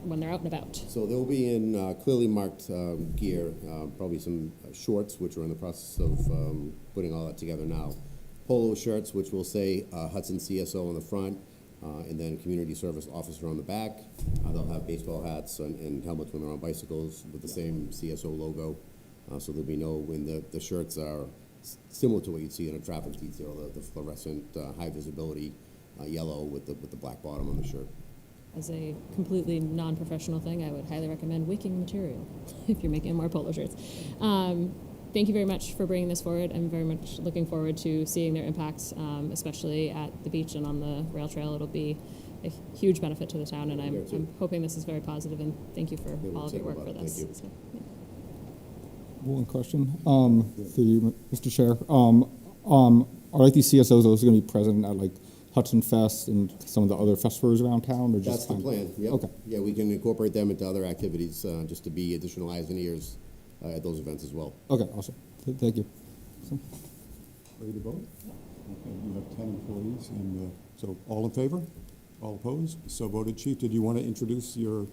when they're out and about? So they'll be in clearly marked gear, probably some shorts, which we're in the process of putting all that together now. Polo shirts, which will say Hudson CSO on the front, and then Community Service Officer on the back. They'll have baseball hats and helmets when they're on bicycles with the same CSO logo. So there'll be no, when the shirts are similar to what you'd see in a traffic detail, the fluorescent high visibility yellow with the black bottom on the shirt. As a completely non-professional thing, I would highly recommend wicking material if you're making more polo shirts. Thank you very much for bringing this forward. I'm very much looking forward to seeing their impacts, especially at the beach and on the rail trail. It'll be a huge benefit to the town, and I'm hoping this is very positive, and thank you for we're all of your excited work about for it. this. Thank you. So, yeah. One question, for you, Mr. Chair. Are like these CSOs also going to be present at like Hudson Fest and some of the other festivals around town, or just That's the plan, yep. Okay. Yeah, we can incorporate them into other activities, just to be additional eyes and ears at those events as well. Okay, awesome. Thank you. Ready to vote? Okay, you have 10 employees, and so all in favor? All opposed? So voted. Chief, did you want to introduce your?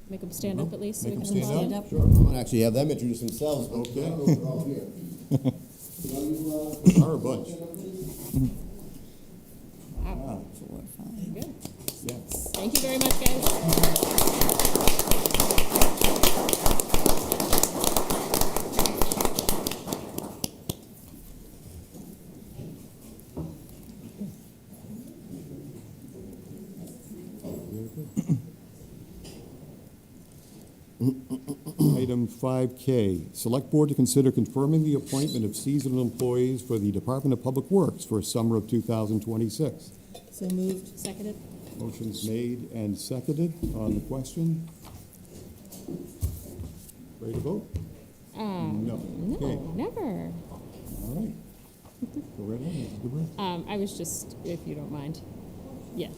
Make them stand up at least. So Make we them can stand applaud. up. Sure, I'm gonna actually have them introduce themselves. Okay. They're all here. There are a bunch. Wow. 4, 5. Good. Yeah. Thank you very much, guys. Item 5K, Select Board to consider confirming the appointment of seasonal employees for the Department of Public Works for summer of 2026. So moved. Seconded. Motion's made and seconded on the question. Ready to vote? No. No, Okay, never. all right. Go right ahead, Mrs. Debris. I was just, if you don't mind. Yeah.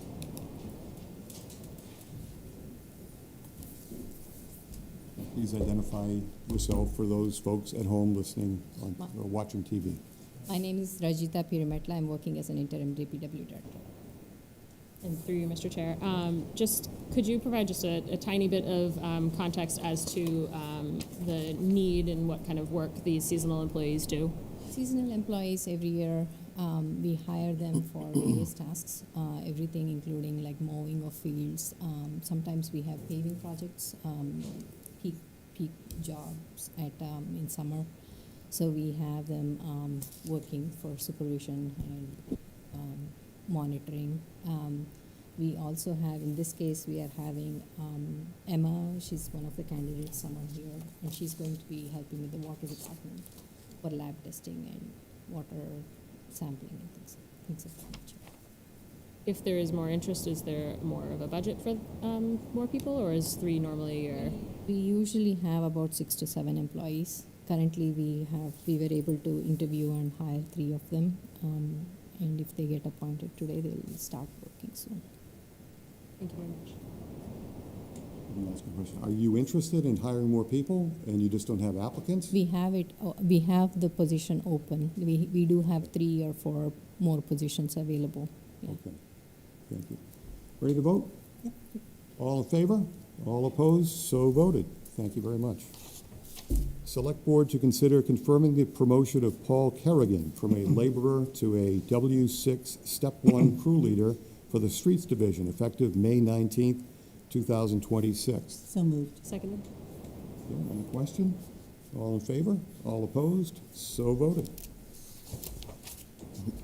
Please identify yourself for those folks at home listening on, or watching TV. My name is Rajita Pirimetla. I'm working as an interim DPW director. And through you, Mr. Chair, just could you provide just a tiny bit of context as to the need and what kind of work these seasonal employees do? Seasonal employees, every year we hire them for various tasks, everything including like mowing of fields. Sometimes we have paving projects, peak jobs at in summer. So we have them working for supervision and monitoring. We also have, in this case, we are having Emma. She's one of the candidates, someone here, and she's going to be helping with the water department for lab testing and water sampling and things of that nature. If there is more interest, is there more of a budget for more people, or is 3 normally your? We usually have about 6 to 7 employees. Currently, we were able to interview and hire 3 of them. And if they get appointed today, they'll start working soon. Thank you very much. Let me ask you a question. Are you interested in hiring more people and you just don't have applicants? We have it. We have the position open. We do have 3 or 4 more positions available. Yeah. Okay, thank you. Ready to vote? All in favor? All opposed? So voted. Thank you very much. Select Board to consider confirming the promotion of Paul Kerrigan from a laborer to a W6 Step 1 crew leader for the Streets Division, effective May 19th, 2026. So moved. Seconded. Okay, on the question? All in favor? All opposed? So voted.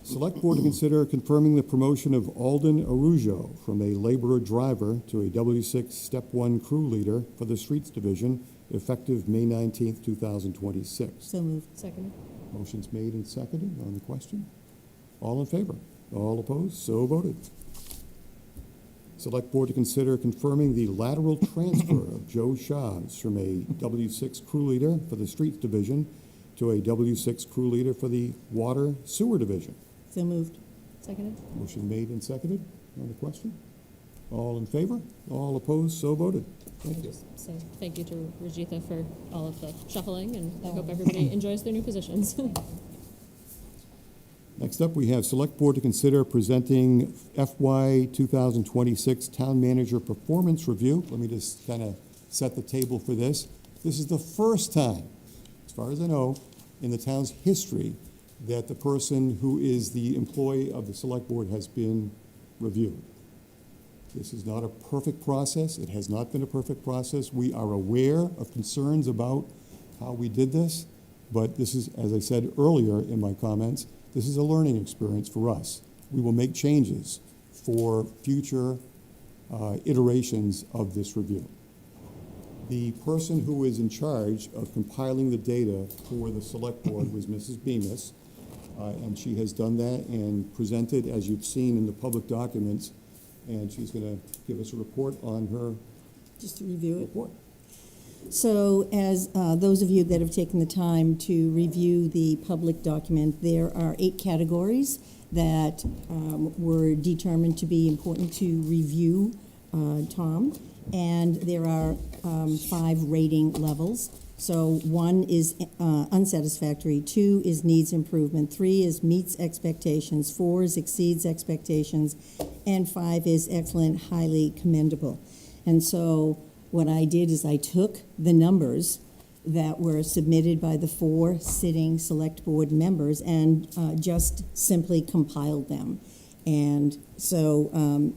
Select Board to consider confirming the promotion of Alden Arujo from a laborer driver to a W6 Step 1 crew leader for the Streets Division, effective May 19th, 2026. So moved. Seconded. Motion's made and seconded on the question. All in favor? All opposed? So voted. Select Board to consider confirming the lateral transfer of Joe Shabs from a W6 crew leader for the Streets Division to a W6 crew leader for the Water Sewer Division. So moved. Seconded. Motion made and seconded on the question. All in favor? All opposed? So voted. Thank you. Just say thank you to Rajitha for all of the shuffling, and I hope everybody enjoys their new positions. Next up, we have Select Board to consider presenting FY 2026 Town Manager Performance Review. Let me just kind of set the table for this. This is the first time, as far as I know, in the town's history that the person who is the employee of the Select Board has been reviewed. This is not a perfect process. It has not been a perfect process. We are aware of concerns about how we did this, but this is, as I said earlier in my comments, this is a learning experience for us. We will make changes for future iterations of this review. The person who is in charge of compiling the data for the Select Board was Mrs. Bemis, and she has done that and presented, as you've seen in the public documents, and she's going to give us a report on her Just to review it. report. So as those of you that have taken the time to review the public document, there are 8 categories that were determined to be important to review, Tom, and there are 5 rating levels. So 1 is unsatisfactory, 2 is needs improvement, 3 is meets expectations, 4 is exceeds expectations, and 5 is excellent, highly commendable. And so what I did is I took the numbers that were submitted by the 4 sitting Select Board members and just simply compiled them. And so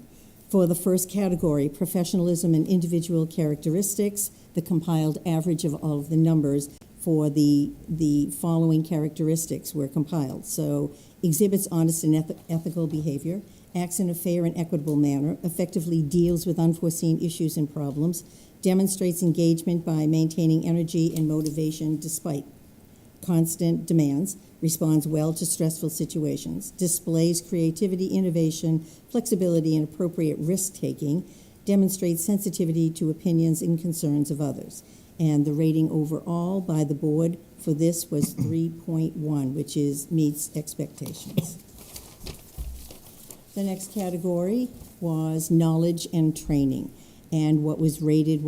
for the first category, professionalism and individual characteristics, the compiled average of all of the numbers for the following characteristics were compiled. So exhibits honest and ethical behavior, acts in a fair and equitable manner, effectively deals with unforeseen issues and problems, demonstrates engagement by maintaining energy and motivation despite constant demands, responds well to stressful situations, displays creativity, innovation, flexibility, and appropriate risk-taking, demonstrates sensitivity to opinions and concerns of others. And the rating overall by the board for this was 3.1, which is meets expectations. The next category was knowledge and training. And what was rated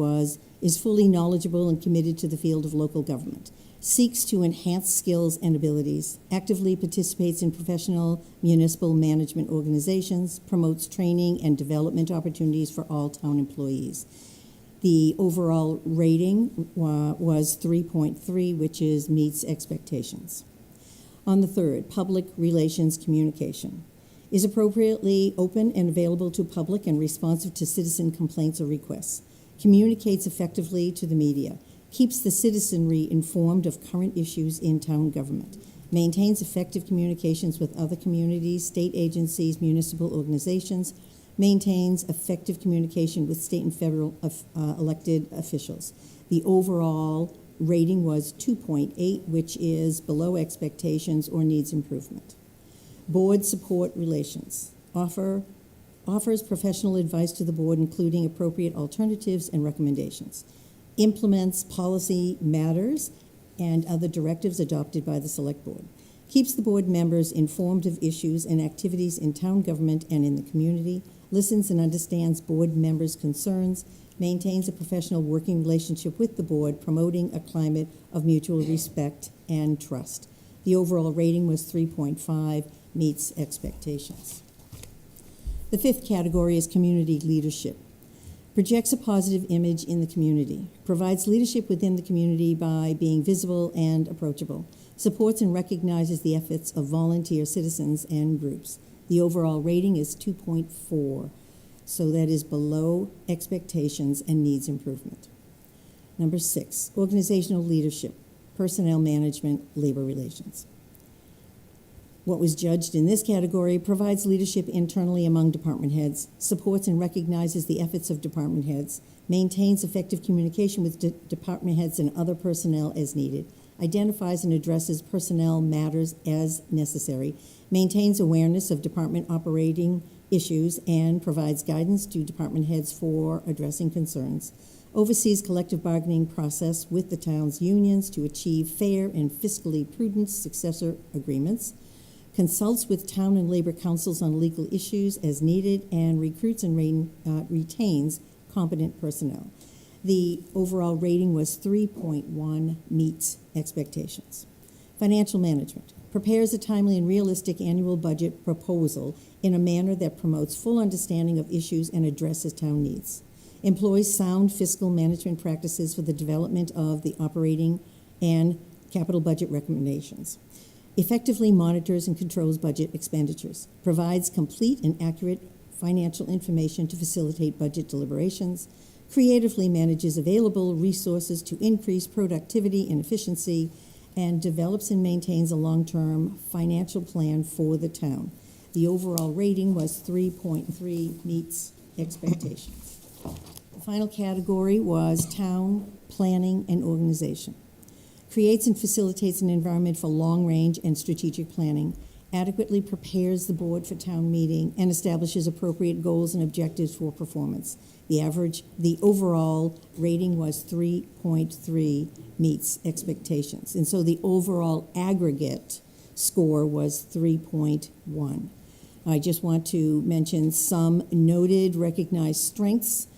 is fully knowledgeable and committed to the field of local government, seeks to enhance skills and abilities, actively participates in professional municipal management organizations, promotes training and development opportunities for all town employees. The overall rating was 3.3, which is meets expectations. On the third, public relations communication. Is appropriately open and available to public and responsive to citizen complaints or requests, communicates effectively to the media, keeps the citizenry informed of current issues in town government, maintains effective communications with other communities, state agencies, municipal organizations, maintains effective communication with state and federal elected officials. The overall rating was 2.8, which is below expectations or needs improvement. Board support relations. Offers professional advice to the board, including appropriate alternatives and recommendations. Implements policy matters and other directives adopted by the Select Board. Keeps the board members informed of issues and activities in town government and in the community. Listens and understands board members' concerns. Maintains a professional working relationship with the board, promoting a climate of mutual respect and trust. The overall rating was 3.5, meets expectations. The fifth category is community leadership. Projects a positive image in the community. Provides leadership within the community by being visible and approachable. Supports and recognizes the efforts of volunteer citizens and groups. The overall rating is 2.4, so that is below expectations and needs improvement. Number 6, organizational leadership, personnel management, labor relations. What was judged in this category: provides leadership internally among department heads, supports and recognizes the efforts of department heads, maintains effective communication with department heads and other personnel as needed, identifies and addresses personnel matters as necessary, maintains awareness of department operating issues, and provides guidance to department heads for addressing concerns, oversees collective bargaining process with the town's unions to achieve fair and fiscally prudent successor agreements, consults with town and labor councils on legal issues as needed, and recruits and retains competent personnel. The overall rating was 3.1, meets expectations. Financial management. prepares a timely and realistic annual budget proposal in a manner that promotes full understanding of issues and addresses town needs, employs sound fiscal management practices for the development of the operating and capital budget recommendations, effectively monitors and controls budget expenditures, provides complete and accurate financial information to facilitate budget deliberations, creatively manages available resources to increase productivity and efficiency, and develops and maintains a long-term financial plan for the town. The overall rating was 3.3, meets expectations. The final category was town planning and organization. Creates and facilitates an environment for long-range and strategic planning, adequately prepares the board for town meeting, and establishes appropriate goals and objectives for performance. The overall rating was 3.3, meets expectations. And so the overall aggregate score was 3.1. I just want to mention some noted recognized strengths: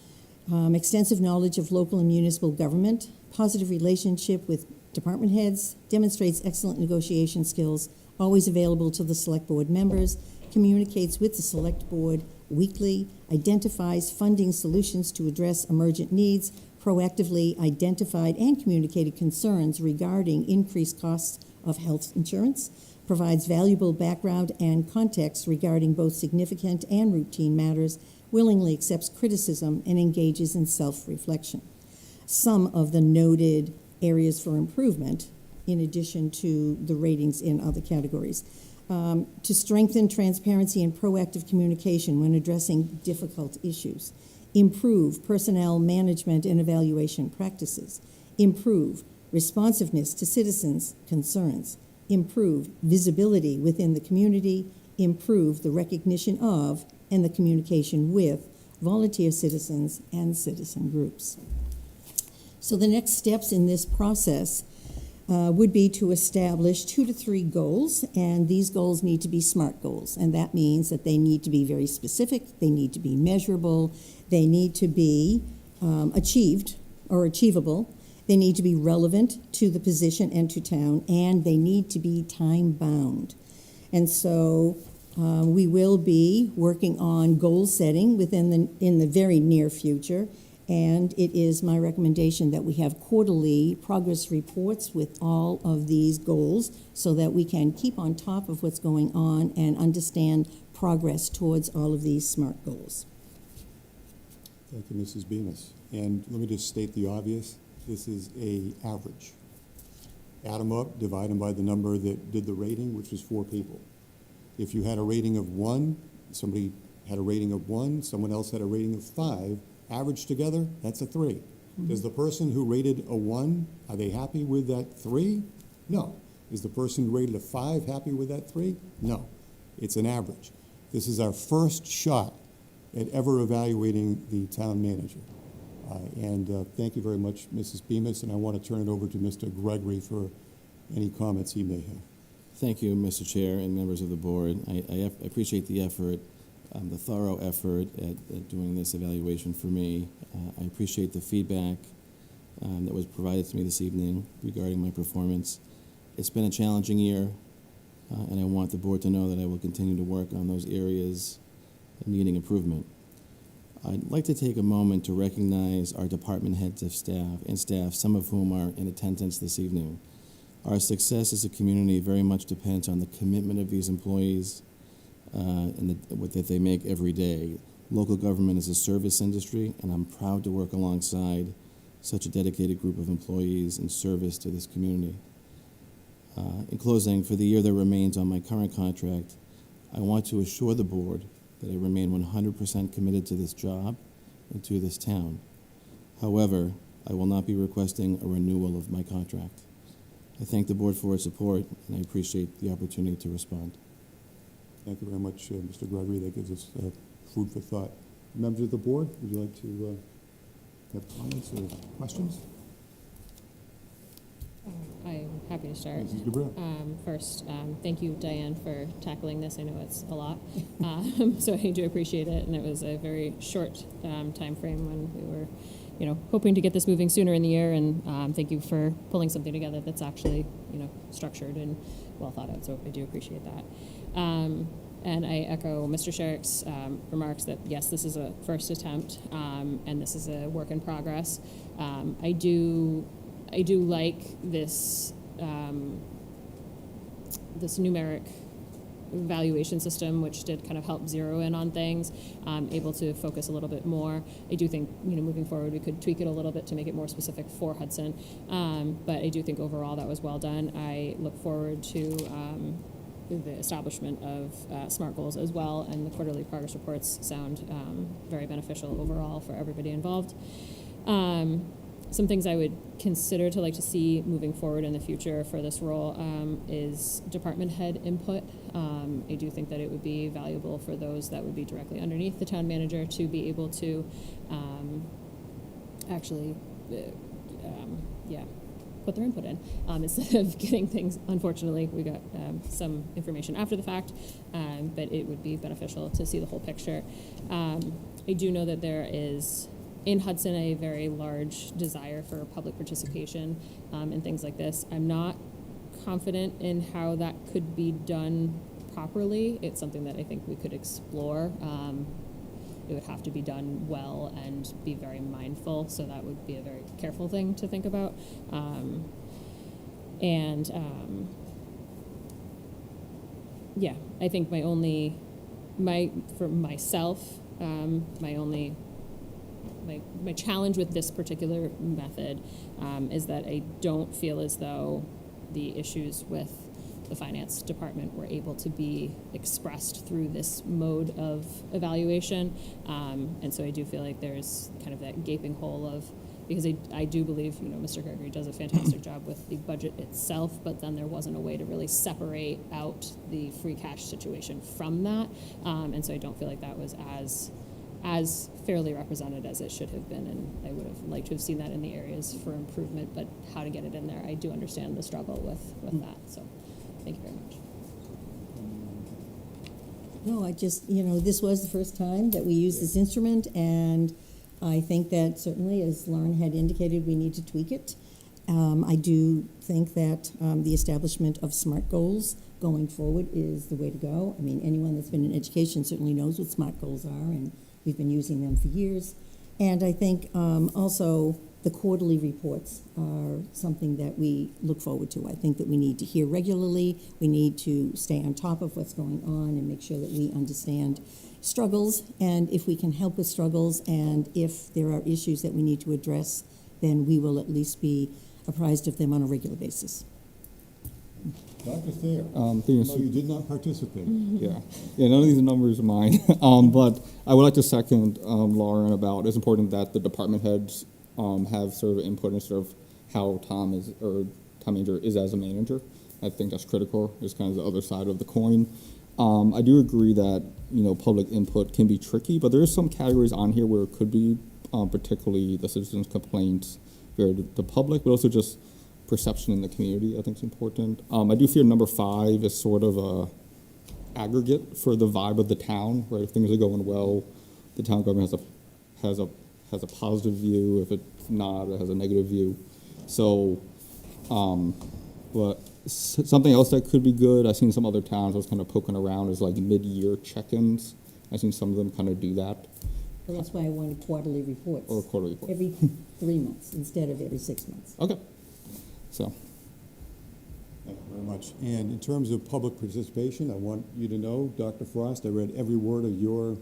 extensive knowledge of local and municipal government, positive relationship with department heads, demonstrates excellent negotiation skills, always available to the select board members, communicates with the select board weekly, identifies funding solutions to address emergent needs, proactively identified and communicated concerns regarding increased costs of health insurance, provides valuable background and context regarding both significant and routine matters, willingly accepts criticism, and engages in self-reflection. Some of the noted areas for improvement, in addition to the ratings in other categories: to strengthen transparency and proactive communication when addressing difficult issues, improve personnel management and evaluation practices, improve responsiveness to citizens' concerns, improve visibility within the community, improve the recognition of and the communication with volunteer citizens and citizen groups. So the next steps in this process would be to establish 2 to 3 goals, and these goals need to be SMART goals, and that means that they need to be very specific, they need to be measurable, they need to be achieved or achievable, they need to be relevant to the position and to town, and they need to be time-bound. And so we will be working on goal setting in the very near future. And it is my recommendation that we have quarterly progress reports with all of these goals so that we can keep on top of what's going on and understand progress towards all of these SMART goals. Thank you, Mrs. Bemis. And let me just state the obvious. This is an average. Add them up, divide them by the number that did the rating, which was 4 people. If you had a rating of 1, somebody had a rating of 1, someone else had a rating of 5, averaged together, that's a 3. Mm-hmm. Does the person who rated a 1, are they happy with that 3? No. Is the person who rated a 5 happy with that 3? No. It's an average. This is our first shot at ever evaluating the town manager. Thank you very much, Mrs. Bemis, and I want to turn it over to Mr. Gregory for any comments he may have. Thank you, Mr. Chair and members of the board. I appreciate the effort, the thorough effort at doing this evaluation for me. I appreciate the feedback that was provided to me this evening regarding my performance. It's been a challenging year, and I want the board to know that I will continue to work on those areas needing improvement. I'd like to take a moment to recognize our department heads of staff, some of whom are in attendance this evening. Our success as a community very much depends on the commitment of these employees and what that they make every day. Local government is a service industry, and I'm proud to work alongside such a dedicated group of employees in service to this community. In closing, for the year that remains on my current contract, I want to assure the board that I remain 100% committed to this job and to this town. However, I will not be requesting a renewal of my contract. I thank the board for its support, and I appreciate the opportunity to respond. Thank you very much, Mr. Gregory. That gives us food for thought. Members of the board, would you like to have comments or questions? I'm happy to start. Mrs. Gabriel. First, thank you, Diane, for tackling this. I know it's a lot, so I do appreciate it, and it was a very short time frame when we were hoping to get this moving sooner in the year, and thank you for pulling something together that's actually, structured and well thought out, so I do appreciate that. And I echo Mr. Sherrick's remarks that, yes, this is a first attempt, and this is a work in progress. I do like this, this numeric evaluation system, which did kind of help zero in on things, able to focus a little bit more. I do think, moving forward, we could tweak it a little bit to make it more specific for Hudson. But I do think overall that was well done. I look forward to the establishment of SMART goals as well, and the quarterly progress reports sound very beneficial overall for everybody involved. Some things I would consider to like to see moving forward in the future for this role is department head input. I do think that it would be valuable for those that would be directly underneath the town manager to be able to actually, put their input in instead of getting things. Unfortunately, we got some information after the fact, but it would be beneficial to see the whole picture. I do know that there is in Hudson a very large desire for public participation in things like this. I'm not confident in how that could be done properly. It's something that I think we could explore. It would have to be done well and be very mindful, so that would be a very careful thing to think about. I think for myself, my challenge with this particular method is that I don't feel as though the issues with the finance department were able to be expressed through this mode of evaluation. And so I do feel like there's kind of that gaping hole of, because I do believe, Mr. Gregory does a fantastic job with the budget itself, but then there wasn't a way to really separate out the free cash situation from that. And so I don't feel like that was as fairly represented as it should have been, and I would have liked to have seen that in the areas for improvement, but how to get it in there, I do understand the struggle with that, so thank you very much. No, I just, this was the first time that we used this instrument, and I think that certainly, as Lauren had indicated, we need to tweak it. I do think that the establishment of SMART goals going forward is the way to go. I mean, anyone that's been in education certainly knows what SMART goals are, and we've been using them for years. And I think also the quarterly reports are something that we look forward to. I think that we need to hear regularly. We need to stay on top of what's going on and make sure that we understand struggles. And if we can help with struggles, and if there are issues that we need to address, then we will at least be apprised of them on a regular basis. Dr. Thayer, no, you did not participate. Yeah, none of these numbers are mine. But I would like to second Lauren about it's important that the department heads have sort of input in sort of how Tom manager is as a manager. I think that's critical. It's kind of the other side of the coin. I do agree that public input can be tricky, but there is some categories on here where it could be, particularly the citizens' complaints, where the public, but also just perception in the community, I think is important. I do fear number 5 is sort of a aggregate for the vibe of the town, right? If things are going well, the town government has a positive view. If it's not, it has a negative view. So, but something else that could be good, I've seen some other towns I was kind of poking around, is like mid-year check-ins. I've seen some of them kind of do that. Well, that's why I wanted quarterly reports. Or quarterly reports. Every 3 months instead of every 6 months. Okay. So. Thank you very much. And in terms of public participation, I want you to know, Dr. Frost, I read every word of your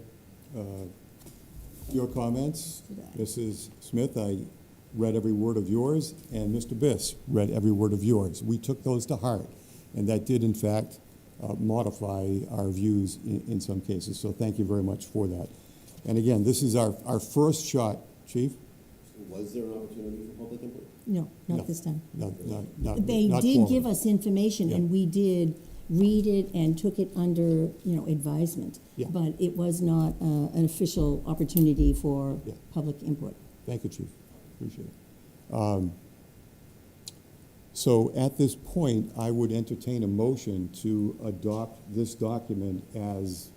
comments. Mrs. Smith, I read every word of yours, and Mr. Biss read every word of yours. We took those to heart, and that did, in fact, modify our views in some cases. So thank you very much for that. And again, this is our first shot, Chief. Was there an opportunity for public input? No, not this time. Not They not did formally. give us information, and we did read it and took it under, advisement. Yeah. But it was not an official opportunity for Yeah. public input. Thank you, Chief. Appreciate it. So at this point, I would entertain a motion to adopt this document as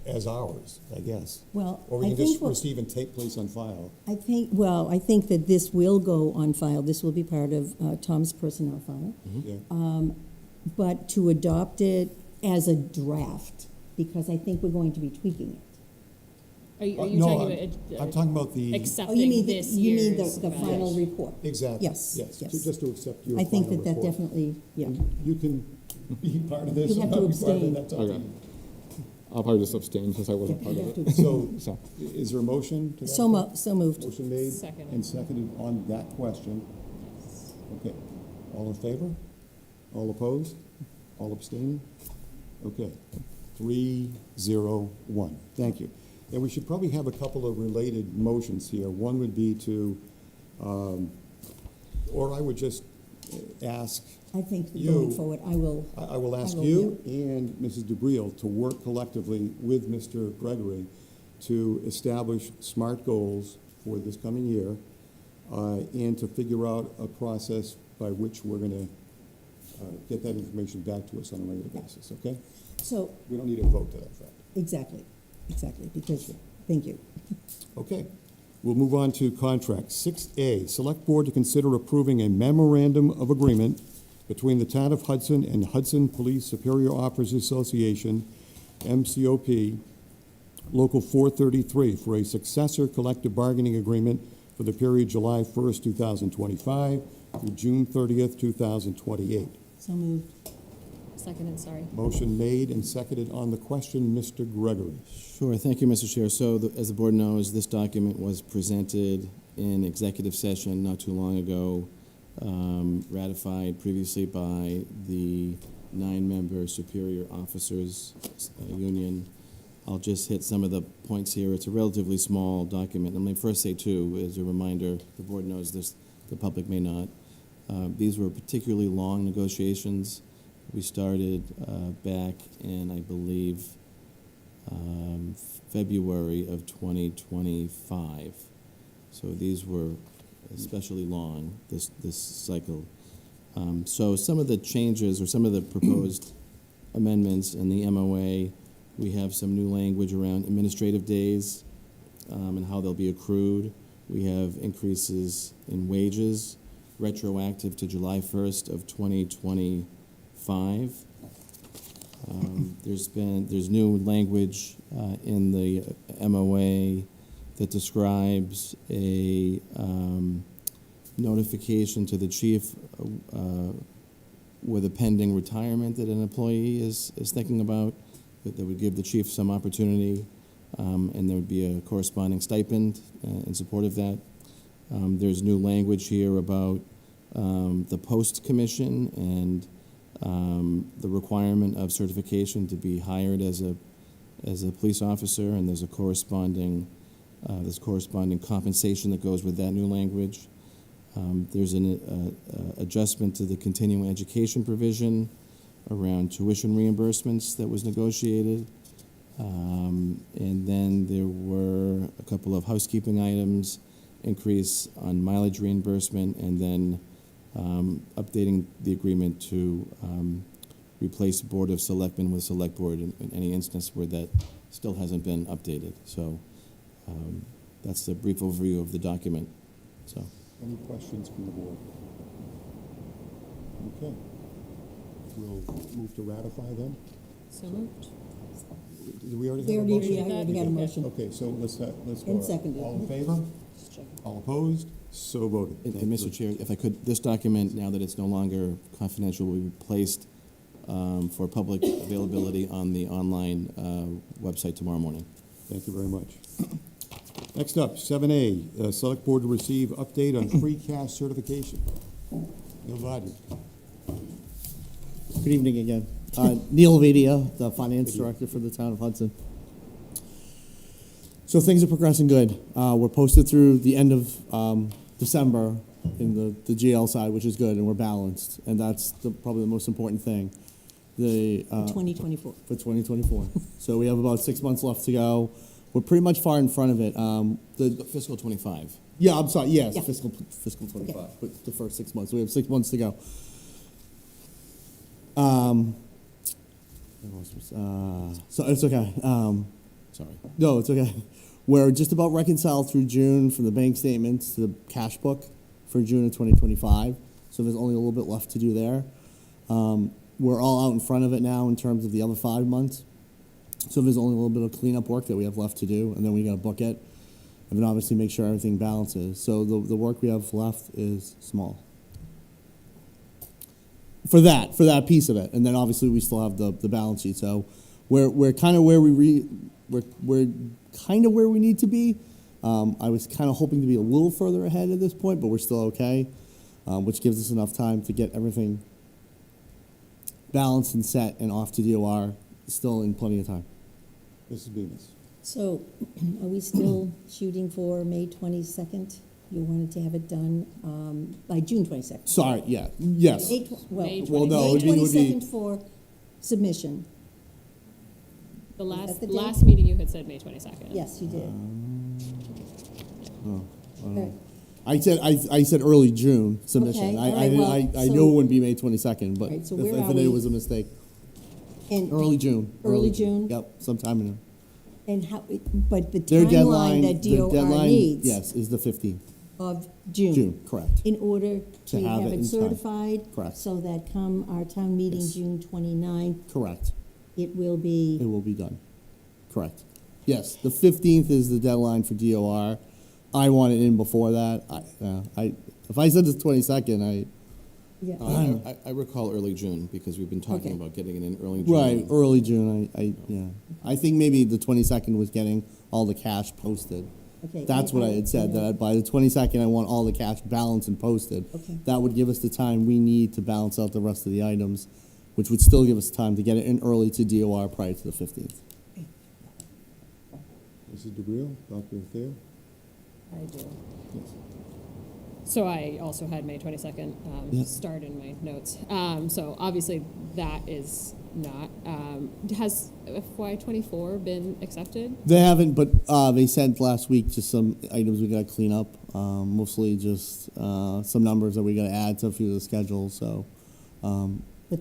as ours, I guess. Well, Or we I can think just what- receive and take place on file. I think that this will go on file. This will be part of Tom's personnel file. Yeah. But to adopt it as a draft, because I think we're going to be tweaking it. Are you No, talking about I'm talking about the, Oh, accepting you mean, this you mean year's the final budget? report? exactly. Yes, Yes, yes. just to accept your I final think that report. definitely, yeah. You can be part of this. You have or to not be part of it, abstain. that's up to Okay. you. I'll probably just abstain since I wasn't Yeah, part you of have it. to So, So, is there a motion to that? So effect? so moved. Motion made Seconded. and seconded on that question. Okay. All in favor? All opposed? All abstaining? Okay. 3-0-1. Thank you. And we should probably have a couple of related motions here. One would be to, or I would just ask, I think that You- going forward, I will, I will ask I will, you and Mrs. DeBreel to work collectively with Mr. Gregory to establish SMART goals for this coming year, and to figure out a process by which we're gonna get that information back to us on a regular basis, okay? so, We don't need a vote to that effect. exactly, because, thank you. Okay, we'll move on to contract. 6A, Select Board to consider approving a memorandum of agreement between the Town of Hudson and Hudson Police Superior Officers Association, MCOP, Local 433, for a successor collective bargaining agreement for the period July 1st, 2025 through June 30th, 2028. So moved. Seconded, sorry. Motion made and seconded on the question, Mr. Gregory. Sure, thank you, Mr. Chair. So, as the board knows, this document was presented in executive session not too long ago, ratified previously by the 9-member Superior Officers Union. I'll just hit some of the points here. It's a relatively small document. Let me first say, too, as a reminder, the board knows this, the public may not. These were particularly long negotiations. We started back in, I believe, February of 2025. So these were especially long, this cycle. So some of the changes or some of the proposed amendments in the MOA, we have some new language around administrative days and how they'll be accrued. We have increases in wages retroactive to July 1st of 2025. There's new language in the MOA that describes a notification to the chief with a pending retirement that an employee is thinking about, that would give the chief some opportunity, and there would be a corresponding stipend in support of that. There's new language here about the post commission and the requirement of certification to be hired as a police officer, and there's a corresponding compensation that goes with that new language. There's an adjustment to the continuing education provision around tuition reimbursements that was negotiated. And then there were a couple of housekeeping items, increase on mileage reimbursement, and then updating the agreement to replace Board of Selectmen with Select Board in any instance where that still hasn't been updated. So that's the brief overview of the document. So. Any questions from the board? Okay. We'll move to ratify then. So moved. Did we already We have a already, motion? we already had a motion. Okay, so let's go. And seconded. All in favor? All opposed? So voted. And Thank you. Mr. Chair, if I could, this document, now that it's no longer confidential, will be placed for public availability on the online website tomorrow morning. Thank you very much. Next up, 7A, Select Board to receive update on free cash certification. Neil Vardy. Good evening again. Neil Vadia, the Finance Director for the Town of Hudson. So things are progressing good. We're posted through the end of December in the GL side, which is good, and we're balanced, and that's probably the most important thing. 2024. For 2024. So we have about 6 months left to go. We're pretty much far in front of it. The fiscal 25. Yeah, I'm sorry. Yes, Yeah. fiscal 25, but the first 6 months. We have 6 months to go. So it's okay. Sorry. No, it's okay. We're just about reconciled through June from the bank statements to the cash book for June of 2025. So there's only a little bit left to do there. We're all out in front of it now in terms of the other 5 months. So there's only a little bit of cleanup work that we have left to do, and then we got to book it, and then obviously make sure everything balances. So the work we have left is small. For that piece of it, and then obviously we still have the balance sheet. So we're kind of where we're kind of where we need to be. I was kind of hoping to be a little further ahead at this point, but we're still okay, which gives us enough time to get everything balanced and set and off to DOR. Still in plenty of time. Mrs. Bemis. So are we still shooting for May 22nd? You wanted to have it done by June 22nd? Sorry, yeah, yes. May Well, no, May it would be 22nd for submission. The Is last, that the date? last meeting you had said May 22nd. Yes, you did. Okay. I said early June submission. Okay, all right, well, I so- knew it wouldn't be May 22nd, but Right, so if where are it we? was a mistake. And Early June. Early June? Yep, sometime in there. And how, but the Their timeline deadline, that the DOR deadline, needs yes, is the 15th, of June. June, correct. In order To to have have it in it time. certified. Correct. So that come our town meeting, Yes. June 29th, Correct. it will be. It will be done. Correct. Yes, the 15th is the deadline for DOR. I want it in before that. If I said the 22nd, Yeah. I recall early June because we've been talking Okay. about getting it in early June. right, early June, yeah. I think maybe the 22nd was getting all the cash posted. Okay, That's what I had said, that by the 22nd, I want all the cash balanced and posted. Okay. That would give us the time we need to balance out the rest of the items, which would still give us time to get it in early to DOR prior to the 15th. Mrs. DeGreel, Dr. Thayer. I do. So I also had May 22nd Yeah. start in my notes. So obviously that is not. Has FY24 been accepted? They haven't, but they sent last week just some items we got to clean up, mostly just some numbers that we got to add to a few of the schedules, so. But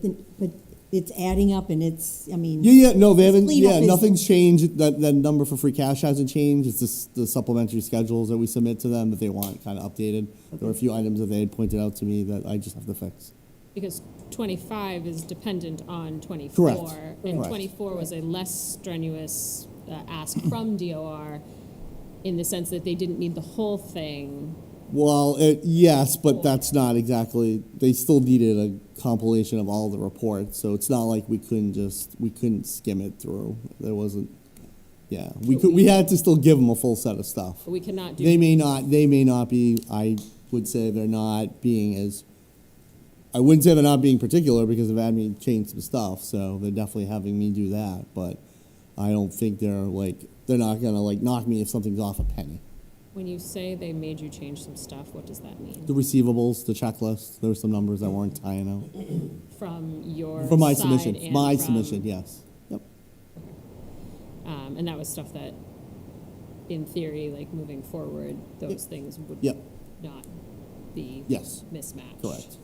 it's adding up and it's, I mean. Yeah, no, they haven't, Cleanup yeah, is- nothing's changed. That number for free cash hasn't changed. It's just the supplementary schedules that we submit to them that they want kind of updated. There were a few items that they had pointed out to me that I just have to fix. Because 25 is dependent on 24. Correct. And Correct. 24 was a less strenuous ask from DOR in the sense that they didn't need the whole thing. Well, yes, but that's not exactly, they still needed a compilation of all the reports, so it's not like we couldn't skim it through. There wasn't, yeah, we had to still give them a full set of stuff. But we cannot do. They may not be, I would say they're not being as, I wouldn't say they're not being particular because they've had me change some stuff, so they're definitely having me do that, but I don't think they're not gonna knock me if something's off a penny. When you say they made you change some stuff, what does that mean? The receivables, the checklist, there were some numbers that weren't tying out. From your For my side submission, and my from- submission, yes. Yep. And that was stuff that, in theory, moving forward, those things would Yep. not be Yes. mismatched. Correct.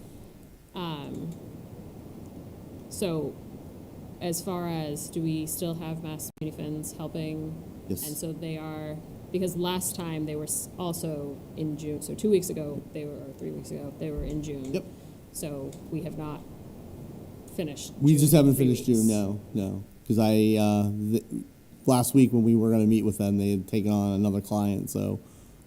So, as far as, do we still have Mass Funds helping? Yes. And so they are, because last time they were also in June, so 2 weeks ago, or 3 weeks ago, they were in June. Yep. So we have not finished. We June just haven't 3 finished weeks. June, no. Because last week when we were going to meet with them, they had taken on another client, so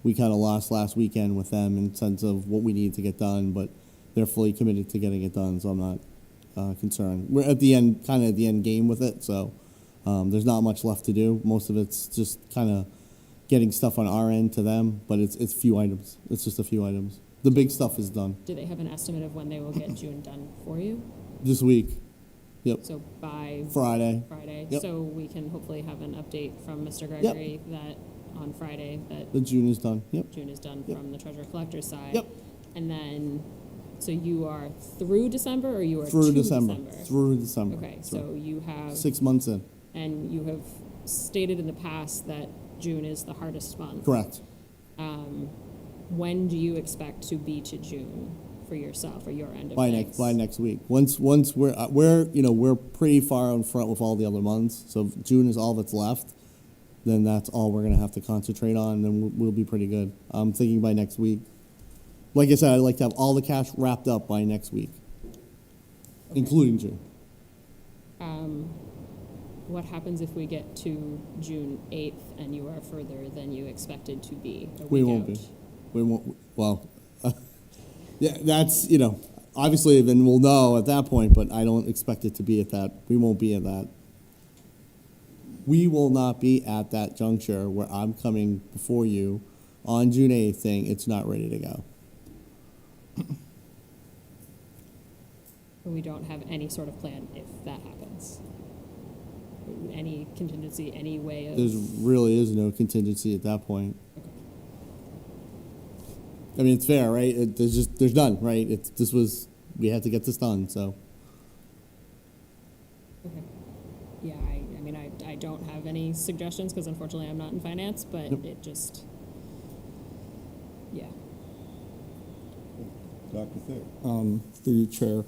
we kind of lost last weekend with them in sense of what we need to get done, but they're fully committed to getting it done, so I'm not concerned. We're at the end, kind of at the end game with it, so there's not much left to do. Most of it's just kind of getting stuff on our end to them, but it's few items. It's just a few items. The big stuff is done Do they have an estimate of when they will get June done for you? this week. Yep, So by Friday. Friday, Yep. so we can hopefully have an update from Mr. Gregory that on Friday that The June is done. Yep. June is done Yep. from the treasurer collector's side. Yep. And then, so you are through December or you are Through to December. Through December. Okay, Through. so you have, 6 months in. and you have stated in the past that June is the hardest month. Correct. When do you expect to be to June? for yourself or your end of by things? next week. Once we're pretty far in front with all the other months. So if June is all that's left, then that's all we're gonna have to concentrate on. Then we'll be pretty good. I'm thinking by next week. Like I said, I'd like to have all the cash wrapped up by next week, including June. What happens if we get to June 8th and you are further than you expected to be a We week won't out? be. We won't. Well, yeah, that's obviously then we'll know at that point. But I don't expect it to be at that. We won't be at that. We will not be at that juncture where I'm coming before you on June 8th saying it's not ready to go. We don't have any sort of plan if that happens? Any contingency, any way of? There really is no contingency at that point. I mean, it's fair, right? There's none, right? We had to get this done, so. Okay. Yeah, I mean, I don't have any suggestions because unfortunately I'm not in finance, but Yep. it just, yeah. Dr. Thayer. Through you, Chair.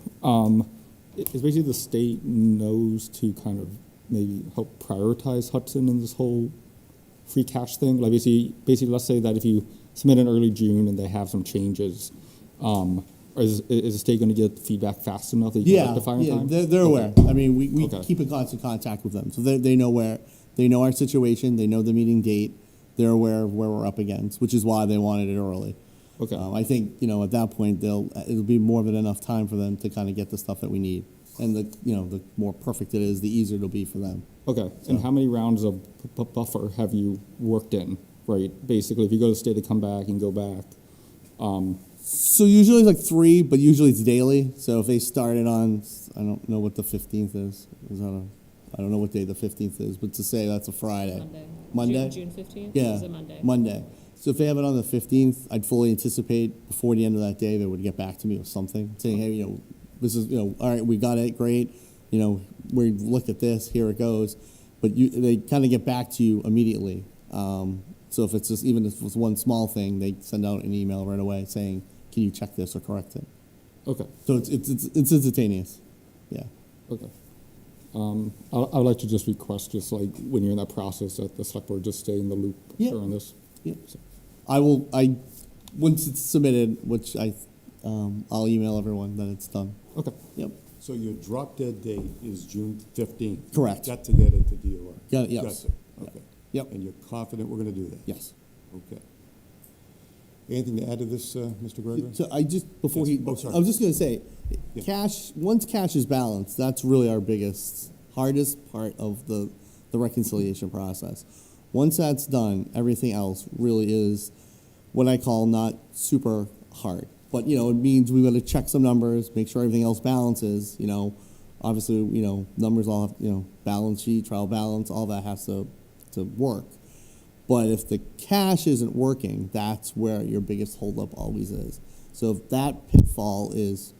Is basically the state knows to kind of maybe help prioritize Hudson in this whole free cash thing? Like basically, let's say that if you submit in early June and they have some changes, is the state going to get feedback fast enough that you can rectify in time? They're aware. I mean, we Okay. keep in constant contact with them, so they know our situation, they know the meeting date, they're aware of where we're up against, which is why they wanted it early. Okay. I think at that point it'll be more than enough time for them to kind of get the stuff that we need, and the more perfect it is, the easier it'll be for them. Okay. And how many rounds of buffer have you worked in? Right. Basically, if you go to the state, they come back and go back. So usually it's like 3, but usually it's daily. So if they started on, I don't know what the 15th is. I don't know what day the 15th is, but to say that's a Friday. Monday? June 15th Yeah. is a Monday. Monday. So if they have it on the 15th, I'd fully anticipate before the end of that day they would get back to me with something saying, hey, this is, all right, we got it, great. We looked at this, here it goes. But they kind of get back to you immediately. So if it's even if it's one small thing, they send out an email right away saying, can you check this or correct it? Okay. So it's instantaneous. Yeah. Okay. I would like to just request, just like when you're in that process, that the select board just stay in the loop Yeah. during this. Yeah. Once it's submitted, which I'll email everyone that it's done. Okay. Yep. So your drop dead date is June 15th? Correct. Got to get it to DOR? Got it, yes. Got to, okay. Yep. And you're confident we're going to do that? Yes. Okay. Anything to add to this, Mr. Gregory? So I just before Yes. he, Oh, sorry. I was just going to say, Yeah. cash. Once cash is balanced, that's really our hardest part of the reconciliation process. Once that's done, everything else really is what I call not super hard. But it means we got to check some numbers, make sure everything else balances. Obviously, numbers all have, balance sheet, trial balance, all that has to work. But if the cash isn't working, that's where your biggest holdup always is. So if that pitfall is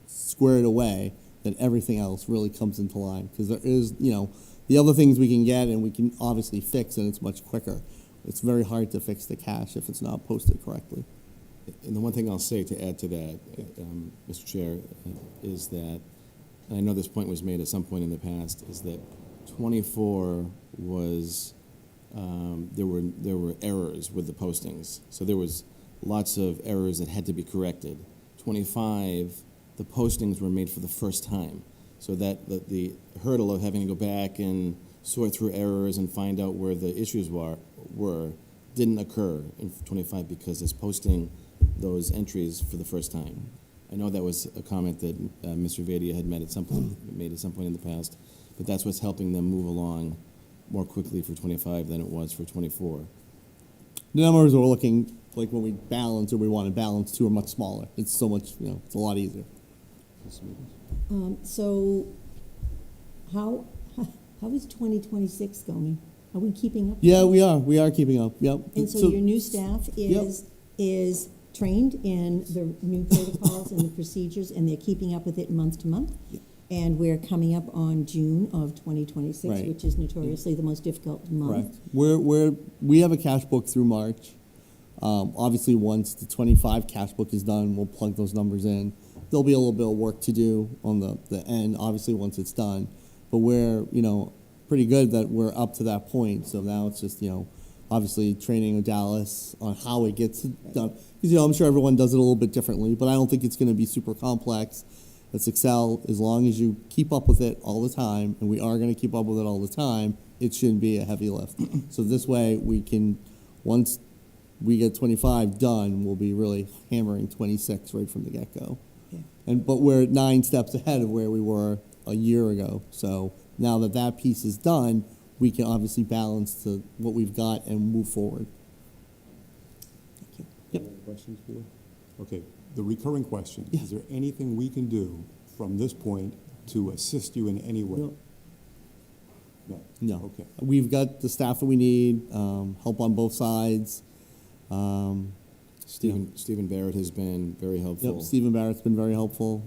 squared away, then everything else really comes into line. Because there is, the other things we can get and we can obviously fix, and it's much quicker. It's very hard to fix the cash if it's not posted correctly. And the one thing I'll say to add to that, Mr. Chair, is that, and I know this point was made at some point in the past, is that 24 was, there were errors with the postings. So there was lots of errors that had to be corrected. 25, the postings were made for the first time. So that the hurdle of having to go back and sort through errors and find out where the issues were didn't occur in 25 because it's posting those entries for the first time. I know that was a comment that Mr. Vadia had made at some point in the past, but that's what's helping them move along more quickly for 25 than it was for 24. The numbers we're looking like when we balance or we want to balance two are much smaller. It's so much, it's a lot easier. So how is 2026 going? Are we keeping up? Yeah, we are. We are keeping up. Yep. And so your new staff is trained in the new protocols and the procedures, and they're keeping up with it month to month? Yep. And we're coming up on June of 2026, Right. which is notoriously the most difficult month. Correct. We have a cash book through March. Obviously, once the 25 cash book is done, we'll plug those numbers in. There'll be a little bit of work to do on the end, obviously, once it's done. But we're, pretty good that we're up to that point. So now it's just, obviously training with Dallas on how it gets done. Because, I'm sure everyone does it a little bit differently, but I don't think it's going to be super complex. It's Excel. As long as you keep up with it all the time, and we are going to keep up with it all the time, it shouldn't be a heavy lift. So this way we can, once we get 25 done, we'll be really hammering 26 right from the get-go. Yeah. But we're 9 steps ahead of where we were a year ago. So now that that piece is done, we can obviously balance to what we've got and move forward. Thank you. Yep. Any questions, board? Okay, the recurring question, Yeah. is there anything we can do from this point to assist you in any way? No. No? No. Okay. We've got the staff that we need, help on both sides. Stephen Barrett has been very helpful. Yep, Stephen Barrett's been very helpful.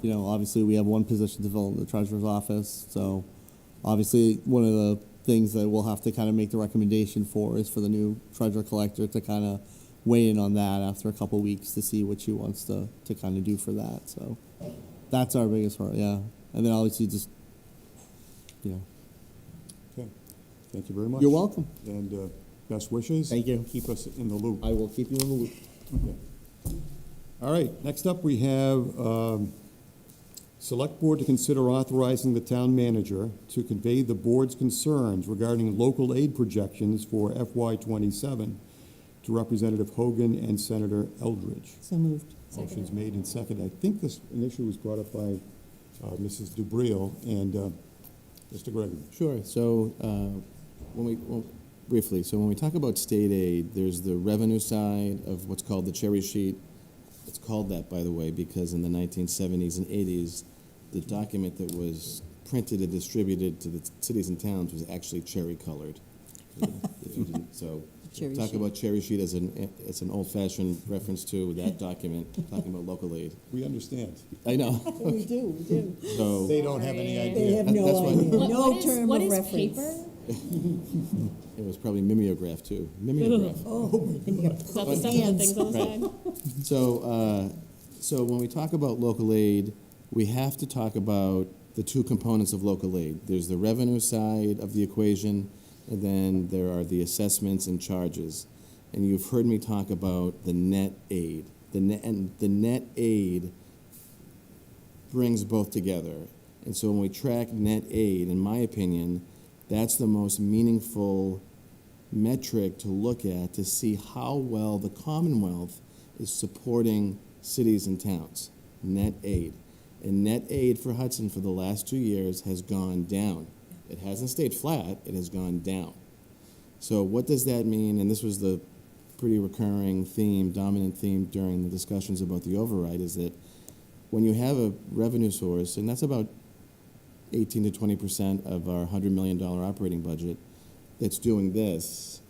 Obviously we have one position to fill in the treasurer's office, so obviously one of the things that we'll have to kind of make the recommendation for is for the new treasurer collector to kind of weigh in on that after a couple weeks to see what she wants to kind of do for that. So that's our biggest part, yeah. And then obviously just, Okay, thank you very much. You're welcome. And best wishes. Thank you. Keep us in the loop. I will keep you in the loop. Okay. All right, next up we have Select Board to consider authorizing the town manager to convey the board's concerns regarding local aid projections for FY '27 to Representative Hogan and Senator Eldridge. So moved. Motion's made and seconded. I think this initially was brought up by Mrs. Dubril and Mr. Gregory. Sure. So briefly, so when we talk about state aid, there's the revenue side of what's called the cherry sheet. It's called that, by the way, because in the 1970s and 80s, the document that was printed and distributed to the cities and towns was actually cherry colored. If you didn't, so Cherry talk sheet. about cherry sheet as an old-fashioned reference to that document, talking about local aid. We understand. I know. We do. So They don't have any Sorry. idea. They have That's no why- idea, What- no what is- term what of is reference. paper? it was probably mimeograph too. Mimeograph. Oh, and you got Is that the purple stuff with the hands. things on the Right. side? So when we talk about local aid, we have to talk about the two components of local aid. There's the revenue side of the equation, and then there are the assessments and charges. And you've heard me talk about the net aid. The net aid brings both together. And so when we track net aid, in my opinion, that's the most meaningful metric to look at to see how well the Commonwealth is supporting cities and towns. Net aid. And net aid for Hudson for the last 2 years has gone down. It hasn't stayed flat, it has gone down. So what does that mean? And this was the pretty recurring theme, dominant theme during the discussions about the override, is that when you have a revenue source, and that's about 18 to 20% of our $100 million operating budget, that's doing this,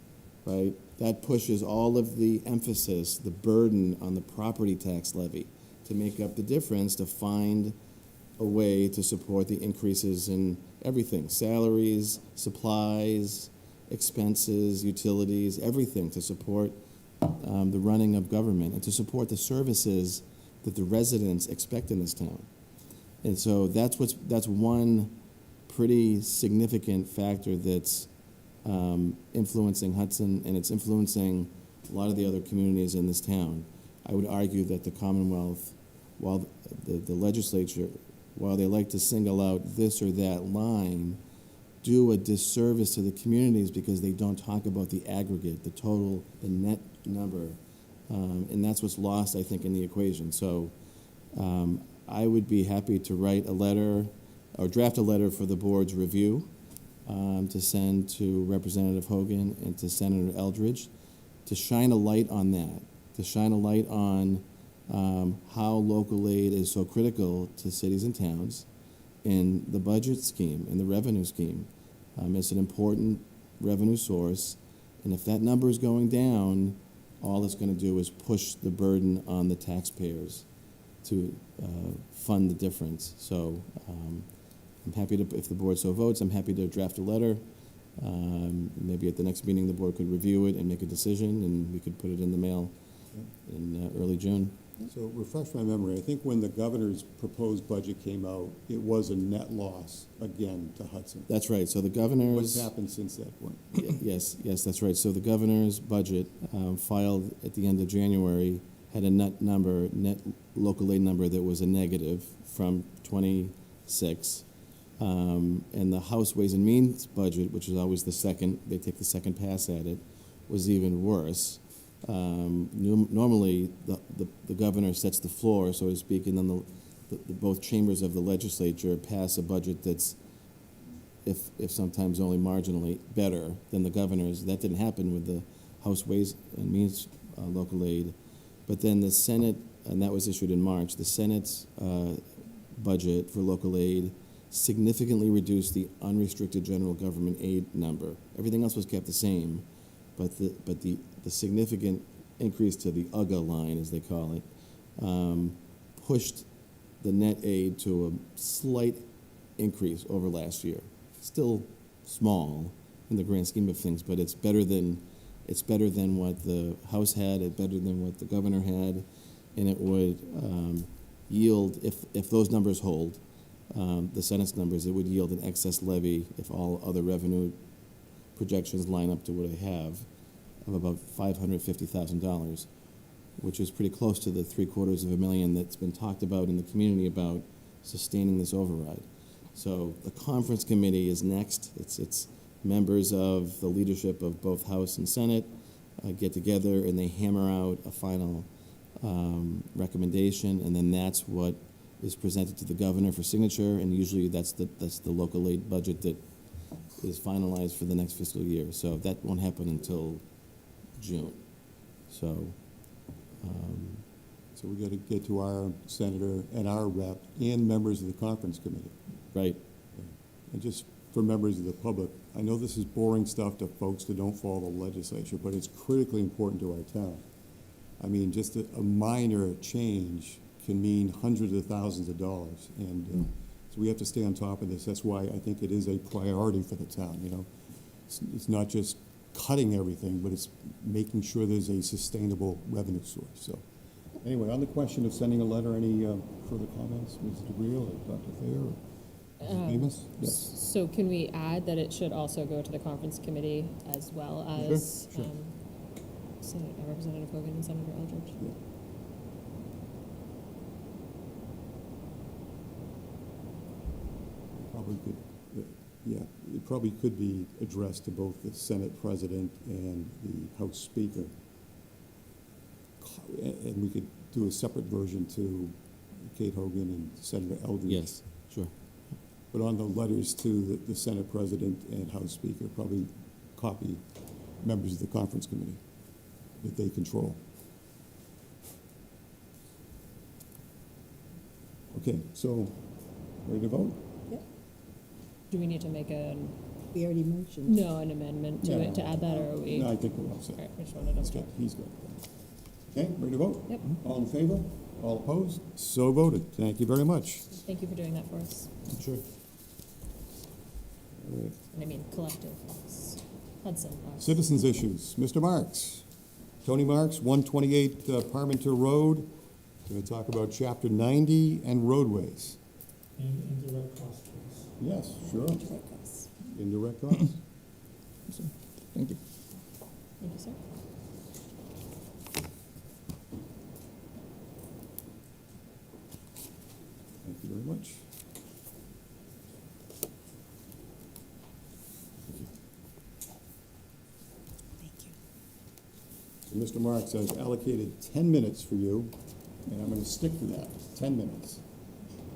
right? That pushes all of the emphasis, the burden on the property tax levy to make up the difference, to find a way to support the increases in everything, salaries, supplies, expenses, utilities, everything to support the running of government and to support the services that the residents expect in this town. And so that's one pretty significant factor that's influencing Hudson, and it's influencing a lot of the other communities in this town. I would argue that the Commonwealth, while the legislature, while they like to single out this or that line, do a disservice to the communities because they don't talk about the aggregate, the total, the net number. And that's what's lost, I think, in the equation. So I would be happy to write a letter or draft a letter for the board's review to send to Representative Hogan and to Senator Eldridge to shine a light on that, to shine a light on how local aid is so critical to cities and towns in the budget scheme, in the revenue scheme. It's an important revenue source, and if that number is going down, all it's going to do is push the burden on the taxpayers to fund the difference. So I'm happy to, if the board so votes, I'm happy to draft a letter Maybe at the next meeting, the board could review it and make a decision, and we could put it in the mail in early June. So refresh my memory, I think when the governor's proposed budget came out, it was a net loss again to Hudson. That's right, so the governor's... What's happened since that point? Yes, that's right. So the governor's budget filed at the end of January had a net local aid number that was a negative from 26. And the House Ways and Means budget, which is always they take the second pass at it, was even worse. Normally, the governor sets the floor, so to speak, and then both chambers of the legislature pass a budget that's, if sometimes only marginally better than the governor's. That didn't happen with the House Ways and Means local aid. But then the Senate, and that was issued in March, the Senate's budget for local aid significantly reduced the unrestricted general government aid number. Everything else was kept the same, but the significant increase to the UGA line, as they call it, pushed the net aid to a slight increase over last year. Still small in the grand scheme of things, but it's better than what the House had, it's better than what the governor had, and it would yield, if those numbers hold, the Senate's numbers, it would yield an excess levy, if all other revenue projections line up to what I have, of about $550,000, which is pretty close to the $750,000 that's been talked about in the community about sustaining this override. So the conference committee is next. It's members of the leadership of both House and Senate get together and they hammer out a final recommendation, and then that's what is presented to the governor for signature, and usually that's the local aid budget that is finalized for the next fiscal year. So that won't happen until June. So So we got to get to our senator and our rep and members of the conference committee. right. And just for members of the public, I know this is boring stuff to folks that don't follow the legislature, but it's critically important to our town. I mean, just a minor change can mean hundreds of thousands of dollars. And so we have to stay on top of this. That's why I think it is a priority for the town, you know. It's not just cutting everything, but it's making sure there's a sustainable revenue source. So anyway, on the question of sending a letter, any further comments, Ms. DeGreel or Dr. Thayer or Mrs. Amos? Yes. So can we add that it should also go to the conference committee as well as Sure. Representative Hogan and Senator Eldridge? Yeah. Probably could, yeah, it probably could be addressed to both the Senate President and the House Speaker. And we could do a separate version to Kate Hogan and Senator Eldridge. Yes, sure. But on the letters to the Senate President and House Speaker, probably copy members of the conference committee that they control. Okay, so, ready to vote? Do we need to make We already mentioned. an amendment to it to add that, or are we? No, I think we're all set. All right, I just wanted to He's good, he's good. Okay, ready to vote? Yep. All in favor? All opposed? So voted. Thank you very much. Thank you for doing that for us. Sure. All right. And I mean collective. It's Hudson. Us. Citizens issues. Mr. Marks. Tony Marks, 128 Parmenter Road. Going to talk about Chapter 90 and roadways. And indirect cost, please. Yes, sure. Indirect costs. Indirect costs. Thank you. Thank you, sir. Thank you very much. Thank you. So Mr. Marks, I've allocated 10 minutes for you, and I'm going to stick to that, 10 minutes.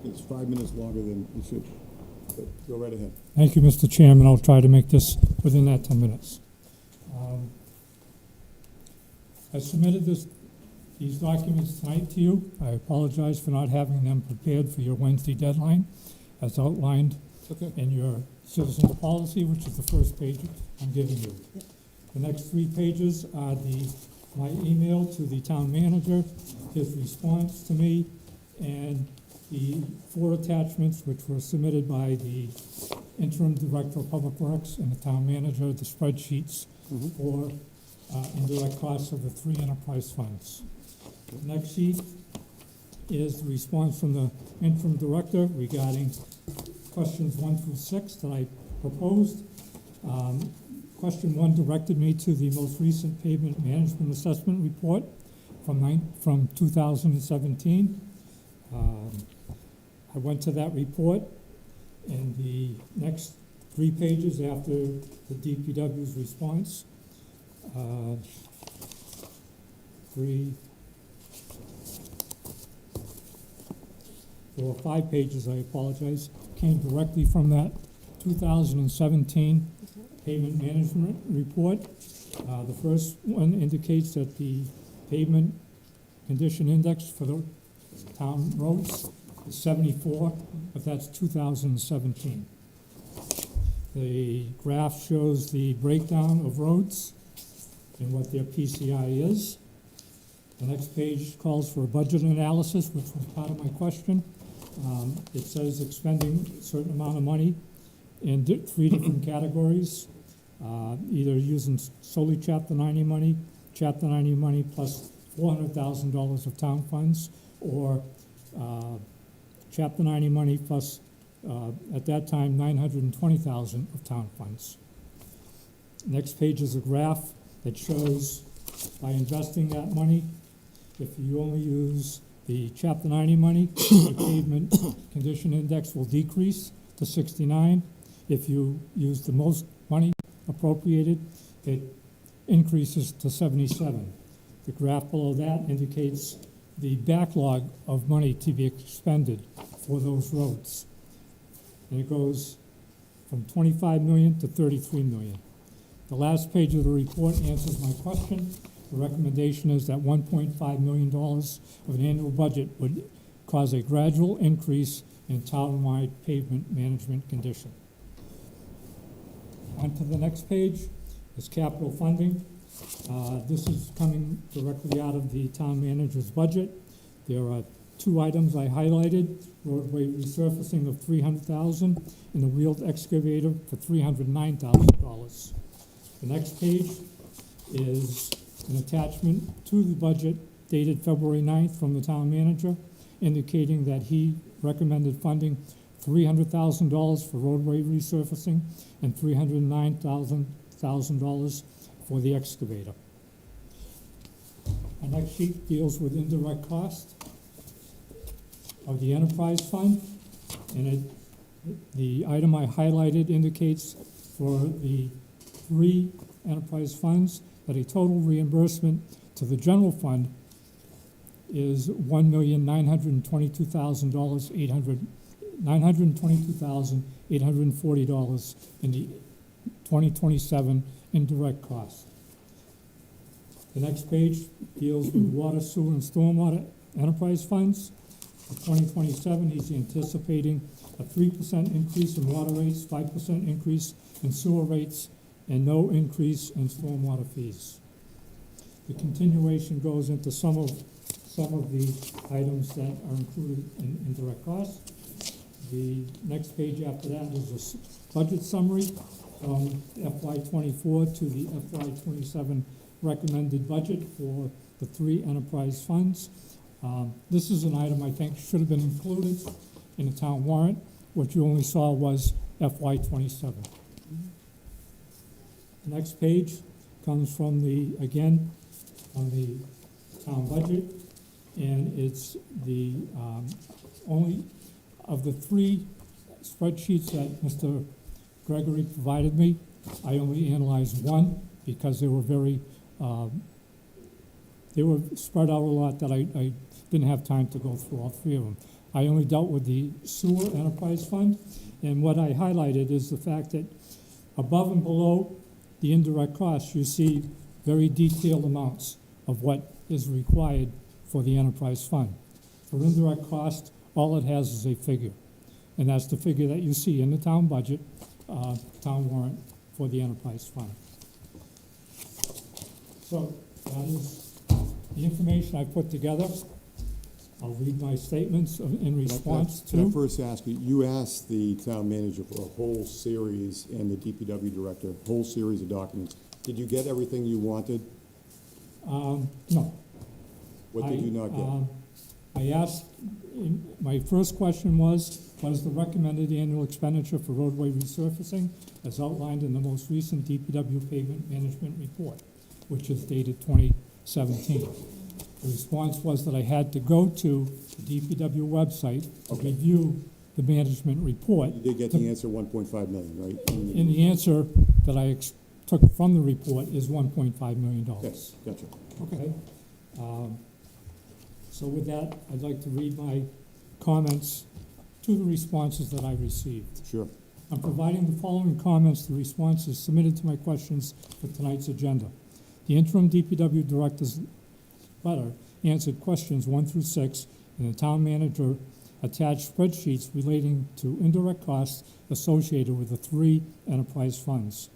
It's 5 minutes longer than it should. But go right ahead. Thank you, Mr. Chairman. I'll try to make this within that 10 minutes. I submitted these documents tonight to you. I apologize for not having them prepared for your Wednesday deadline, as outlined Okay. in your citizens policy, which is the first page I'm giving you. Yep. The next 3 pages are my email to the town manager, his response to me, and the 4 attachments which were submitted by the interim director of public works and the town manager, the spreadsheets for indirect costs of the three enterprise funds. The next sheet is the response from the interim director regarding questions 1 through 6 that I proposed. Question 1 directed me to the most recent pavement management assessment report from 2017. I went to that report, and the next 3 pages after the DPW's response, 3, 4, 5 pages, I apologize, came directly from that 2017 pavement management report. The first one indicates that the pavement condition index for the town roads is 74, but that's 2017. The graph shows the breakdown of roads and what their PCI is. The next page calls for a budget analysis, which was part of my question. It says expending a certain amount of money in 3 different categories, either using solely Chapter 90 money plus $400,000 of town funds, or Chapter 90 money plus, at that time, $920,000 of town funds. Next page is a graph that shows by investing that money, if you only use the Chapter 90 money, the pavement condition index will decrease to 69. If you use the most money appropriated, it increases to 77. The graph below that indicates the backlog of money to be expended for those roads. And it goes from 25 million to 33 million. The last page of the report answers my question. The recommendation is that $1.5 million of an annual budget would cause a gradual increase in town-wide pavement management condition. On to the next page is capital funding. This is coming directly out of the town manager's budget. There are 2 items I highlighted: roadway resurfacing of $300,000 and the wheeled excavator for $309,000. The next page is an attachment to the budget dated February 9th from the town manager, indicating that he recommended funding $300,000 for roadway resurfacing and $309,000 for the excavator. Our next sheet deals with indirect cost of the enterprise fund, and the item I highlighted indicates for the 3 enterprise funds that a total reimbursement to the general fund is $922,840 in the 2027 indirect cost. The next page deals with water, sewer, and stormwater enterprise funds. For 2027, he's anticipating a 3% increase in water rates, 5% increase in sewer rates, and no increase in stormwater fees. The continuation goes into some of the items that are included in indirect costs. The next page after that is a budget summary from FY24 to the FY27 recommended budget for the 3 enterprise funds. This is an item I think should have been included in the town warrant. What you only saw was FY27. The next page comes from again, on the town budget, and it's the only of the 3 spreadsheets that Mr. Gregory provided me. I only analyzed 1 because they were they were spread out a lot that I didn't have time to go through all 3 of them. I only dealt with the sewer enterprise fund, and what I highlighted is the fact that above and below the indirect costs, you see very detailed amounts of what is required for the enterprise fund. For indirect cost, all it has is a figure, and that's the figure that you see in the town budget, town warrant for the enterprise fund. So that is the information I put together. I'll read my statements in response Can I to. first ask you, you asked the town manager for a whole series and the DPW director, a whole series of documents. Did you get everything you wanted? No. What did you not get? I asked, my first question was, what is the recommended annual expenditure for roadway resurfacing as outlined in the most recent DPW pavement management report, which is dated 2017? The response was that I had to go to the DPW website to Okay. review the management report. You did get the answer, 1.5 million, right? And the answer that I took from the report is $1.5 million. Okay, gotcha. Okay. So with that, I'd like to read my comments to the responses that I received. Sure. I'm providing the following comments to responses submitted to my questions for tonight's agenda. The interim DPW director's letter answered questions 1 through 6, and the town manager attached spreadsheets relating to indirect costs associated with the 3 enterprise funds.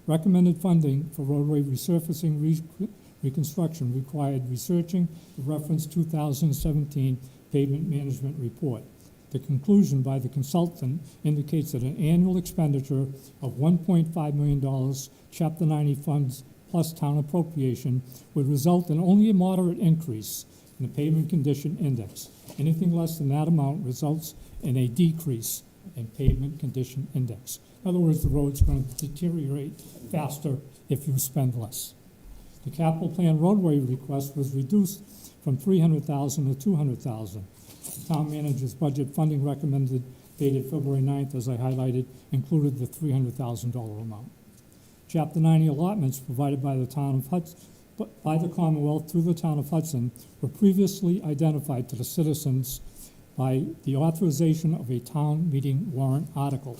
Recommended funding for roadway resurfacing reconstruction required researching the reference 2017 pavement management report. The conclusion by the consultant indicates that an annual expenditure of $1.5 million, Chapter 90 funds plus town appropriation, would result in only a moderate increase in the pavement condition index. Anything less than that amount results in a decrease in pavement condition index. In other words, the road's going to deteriorate faster if you spend less. The capital plan roadway request was reduced from $300,000 to $200,000. The town manager's budget funding recommended dated February 9th, as I highlighted, included the $300,000 amount. Chapter 90 allotments provided by the town of Hudson, by the Commonwealth through the town of Hudson were previously identified to the citizens by the authorization of a town meeting warrant article.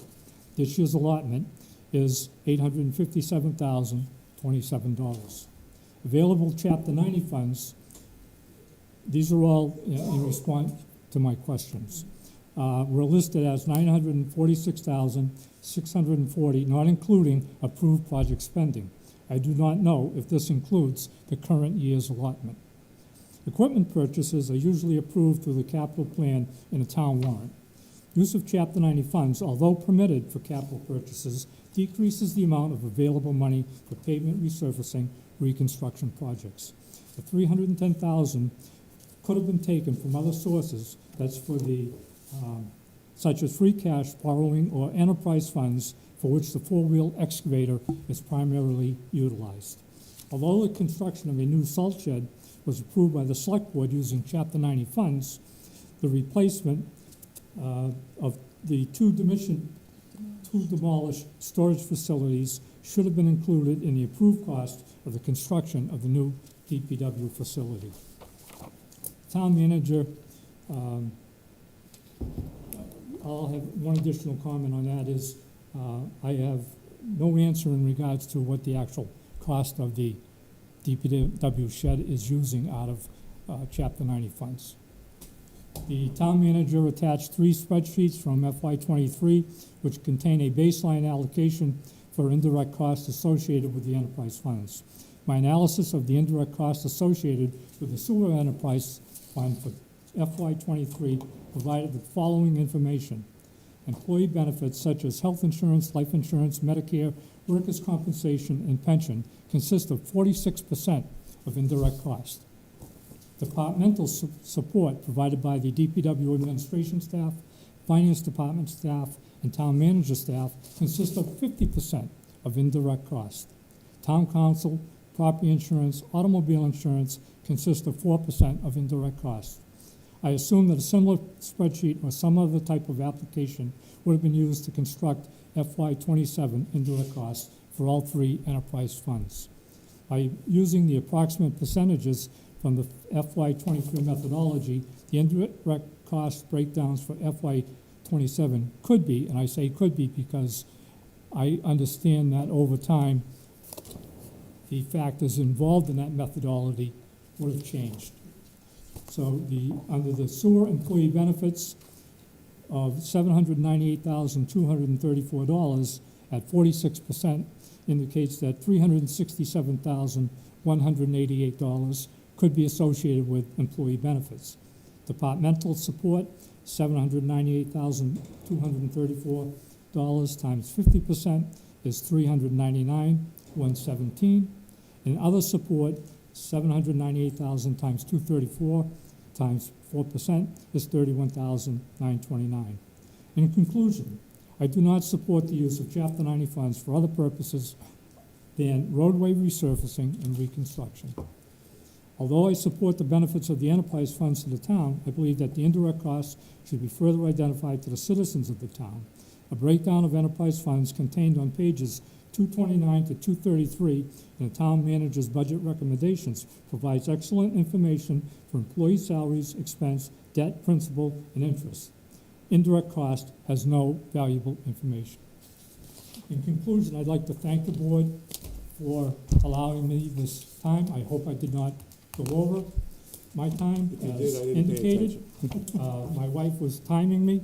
This year's allotment is $857,027. Available Chapter 90 funds, these are all in response to my questions, were listed as $946,640, not including approved project spending. I do not know if this includes the current year's allotment. Equipment purchases are usually approved through the capital plan in a town warrant. Use of Chapter 90 funds, although permitted for capital purchases, decreases the amount of available money for pavement resurfacing reconstruction projects. The $310,000 could have been taken from other sources, that's for the, such as free cash, borrowing, or enterprise funds for which the four-wheel excavator is primarily utilized. Although the construction of a new salt shed was approved by the Select Board using Chapter 90 funds, the replacement of the two demolished storage facilities should have been included in the approved cost of the construction of the new DPW facility. Town manager, I'll have one additional comment on that is I have no answer in regards to what the actual cost of the DPW shed is using out of Chapter 90 funds. The town manager attached 3 spreadsheets from FY23, which contain a baseline allocation for indirect costs associated with the enterprise funds. My analysis of the indirect costs associated with the sewer enterprise fund for FY23 provided the following information. Employee benefits such as health insurance, life insurance, Medicare, workers' compensation, and pension consist of 46% of indirect cost. Departmental support provided by the DPW administration staff, finance department staff, and town manager staff consist of 50% of indirect cost. Town council, property insurance, automobile insurance consist of 4% of indirect cost. I assume that a similar spreadsheet or some other type of application would have been used to construct FY27 indirect costs for all 3 enterprise funds. By using the approximate percentages from the FY23 methodology, the indirect cost breakdowns for FY27 could be, and I say could be because I understand that over time, the factors involved in that methodology would have changed. So under the sewer employee benefits of $798,234 at 46% indicates that $367,188 could be associated with employee benefits. Departmental support, $798,234 times 50% is $399,117. And other support, $798,000 times 234 times 4% is $31,929. In conclusion, I do not support the use of Chapter 90 funds for other purposes than roadway resurfacing and reconstruction. Although I support the benefits of the enterprise funds to the town, I believe that the indirect costs should be further identified to the citizens of the town. A breakdown of enterprise funds contained on pages 229 to 233 in the town manager's budget recommendations provides excellent information for employee salaries, expense, debt, principal, and interest. Indirect cost has no valuable information. In conclusion, I'd like to thank the board for allowing me this time. I hope I did not go over my time If you as did, I didn't pay indicated. My wife was timing me.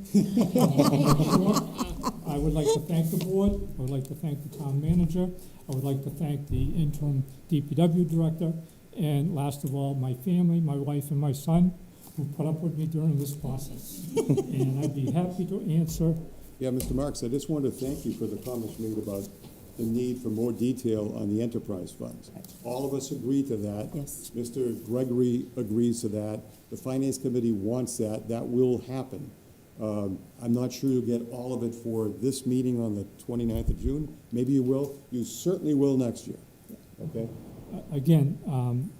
I would like to thank the board. I would like to thank the town manager. I would like to thank the interim DPW director. And last of all, my family, my wife and my son, who put up with me during this process. And I'd be happy to answer. Yeah, Mr. Marks, I just wanted to thank you for the comments you made about the need for more detail on the enterprise funds. All of us agree to that. Yes. Mr. Gregory agrees to that. The Finance Committee wants that. That will happen. I'm not sure you'll get all of it for this meeting on the 29th of June. Maybe you will. You certainly will next year. Okay? Again,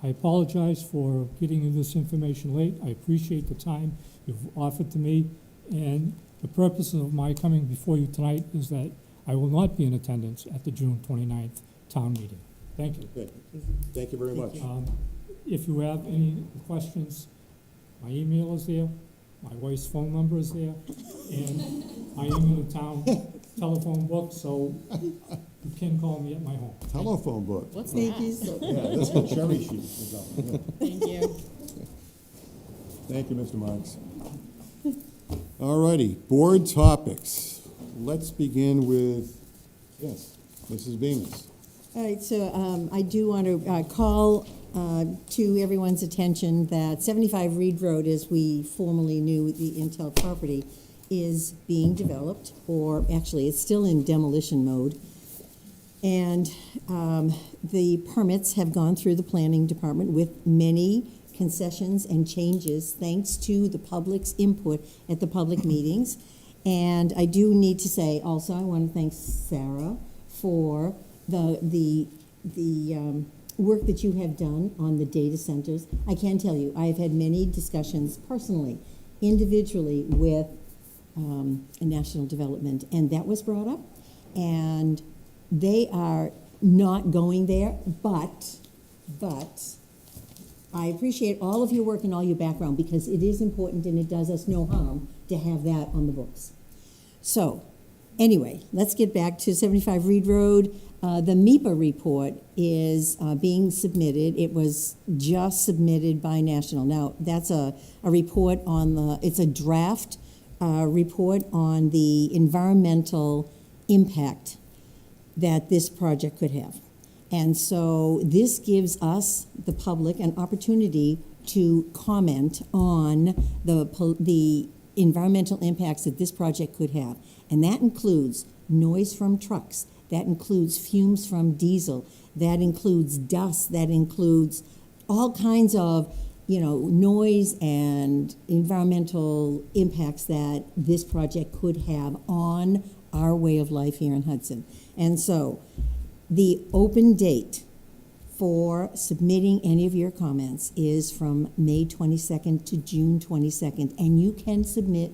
I apologize for getting you this information late. I appreciate the time you've offered to me. And the purpose of my coming before you tonight is that I will not be in attendance at the June 29th town meeting. Thank you. Okay. Thank you very much. If you have any questions, my email is there, my wife's phone number is there, and I am in the town telephone book, so you can call me at my home. Telephone book. What's Thank that? you so Yeah, that's the cherry sheet. Yeah. Thank you. Thank you, Mr. Marks. All righty, board topics. Let's begin with, yes, Mrs. Bemis. All right, so I do want to call to everyone's attention that 75 Reed Road, as we formerly knew the Intel property, is being developed, or actually it's still in demolition mode. And the permits have gone through the planning department with many concessions and changes, thanks to the public's input at the public meetings. And I do need to say also, I want to thank Sarah for the work that you have done on the data centers. I can tell you, I've had many discussions personally, individually with a national development, and that was brought up. And they are not going there, but I appreciate all of your work and all your background, because it is important and it does us no harm to have that on the books. So, anyway, let's get back to 75 Reed Road. The MEPA report is being submitted. It was just submitted by National. Now, that's a report on it's a draft report on the environmental impact that this project could have. And so this gives us, the public, an opportunity to comment on the environmental impacts that this project could have. And that includes noise from trucks, that includes fumes from diesel, that includes dust, that includes all kinds of, noise and environmental impacts that this project could have on our way of life here in Hudson. And so the open date for submitting any of your comments is from May 22nd to June 22nd, and you can submit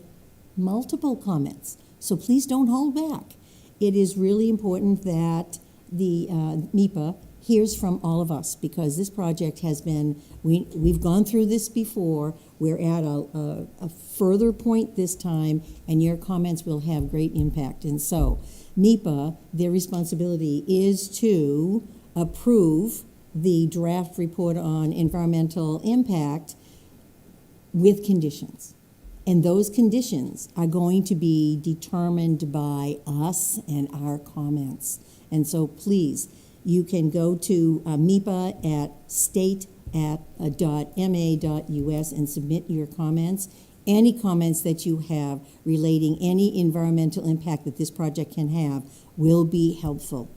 multiple comments. So please don't hold back. It is really important that the MEPA hears from all of us, because this project has been, we've gone through this before. We're at a further point this time, and your comments will have great impact. And so MEPA, their responsibility is to approve the draft report on environmental impact with conditions. And those conditions are going to be determined by us and our comments. And so please, you can go to MEPA at at .ma.us and submit your comments. Any comments that you have relating any environmental impact that this project can have will be helpful.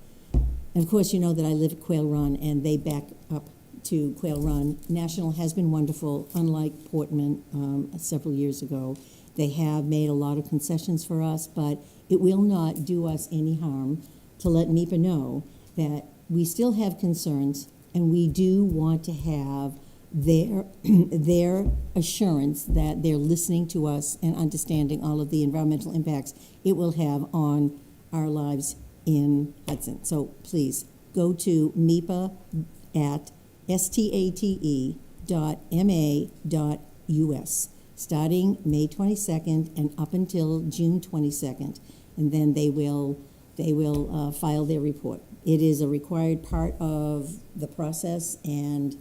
And of course, you know that I live at Quail Run, and they back up to Quail Run. National has been wonderful, unlike Portman several years ago. They have made a lot of concessions for us, but it will not do us any harm to let MIPA know that we still have concerns, and we do want to have their assurance that they're listening to us and understanding all of the environmental impacts it will have on our lives in Hudson. So please go to MIPA at state.ma.us starting May 22nd and up until June 22nd, and then they will file their report. It is a required part of the process, and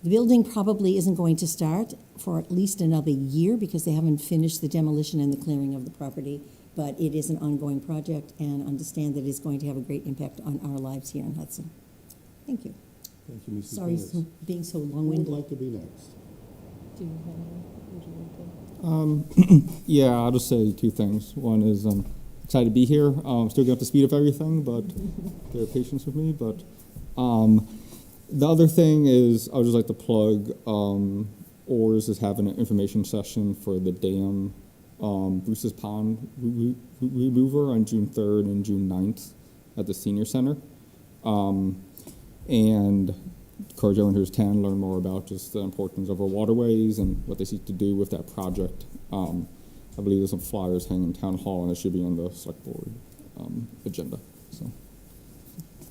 the building probably isn't going to start for at least another year because they haven't finished the demolition and the clearing of the property, but it is an ongoing project, and understand that it's going to have a great impact on our lives here in Hudson. Thank you. Thank you, Mrs. Sorry Perez. for being so Who would long-winded. like to be next? Do you have would you like to? Yeah, I'll just say two things. One is I'm excited to be here. I'm still getting up to speed of everything, but bear patience with me. But the other thing is I would just like to plug ORS is having an information session for the dam Bruce's Pond remover on June 3rd and June 9th at the Senior Center. And encourage everyone who's 10 learn more about just the importance of our waterways and what they seek to do with that project. I believe there's some flyers hanging in Town Hall, and it should be on the Select Board agenda. So.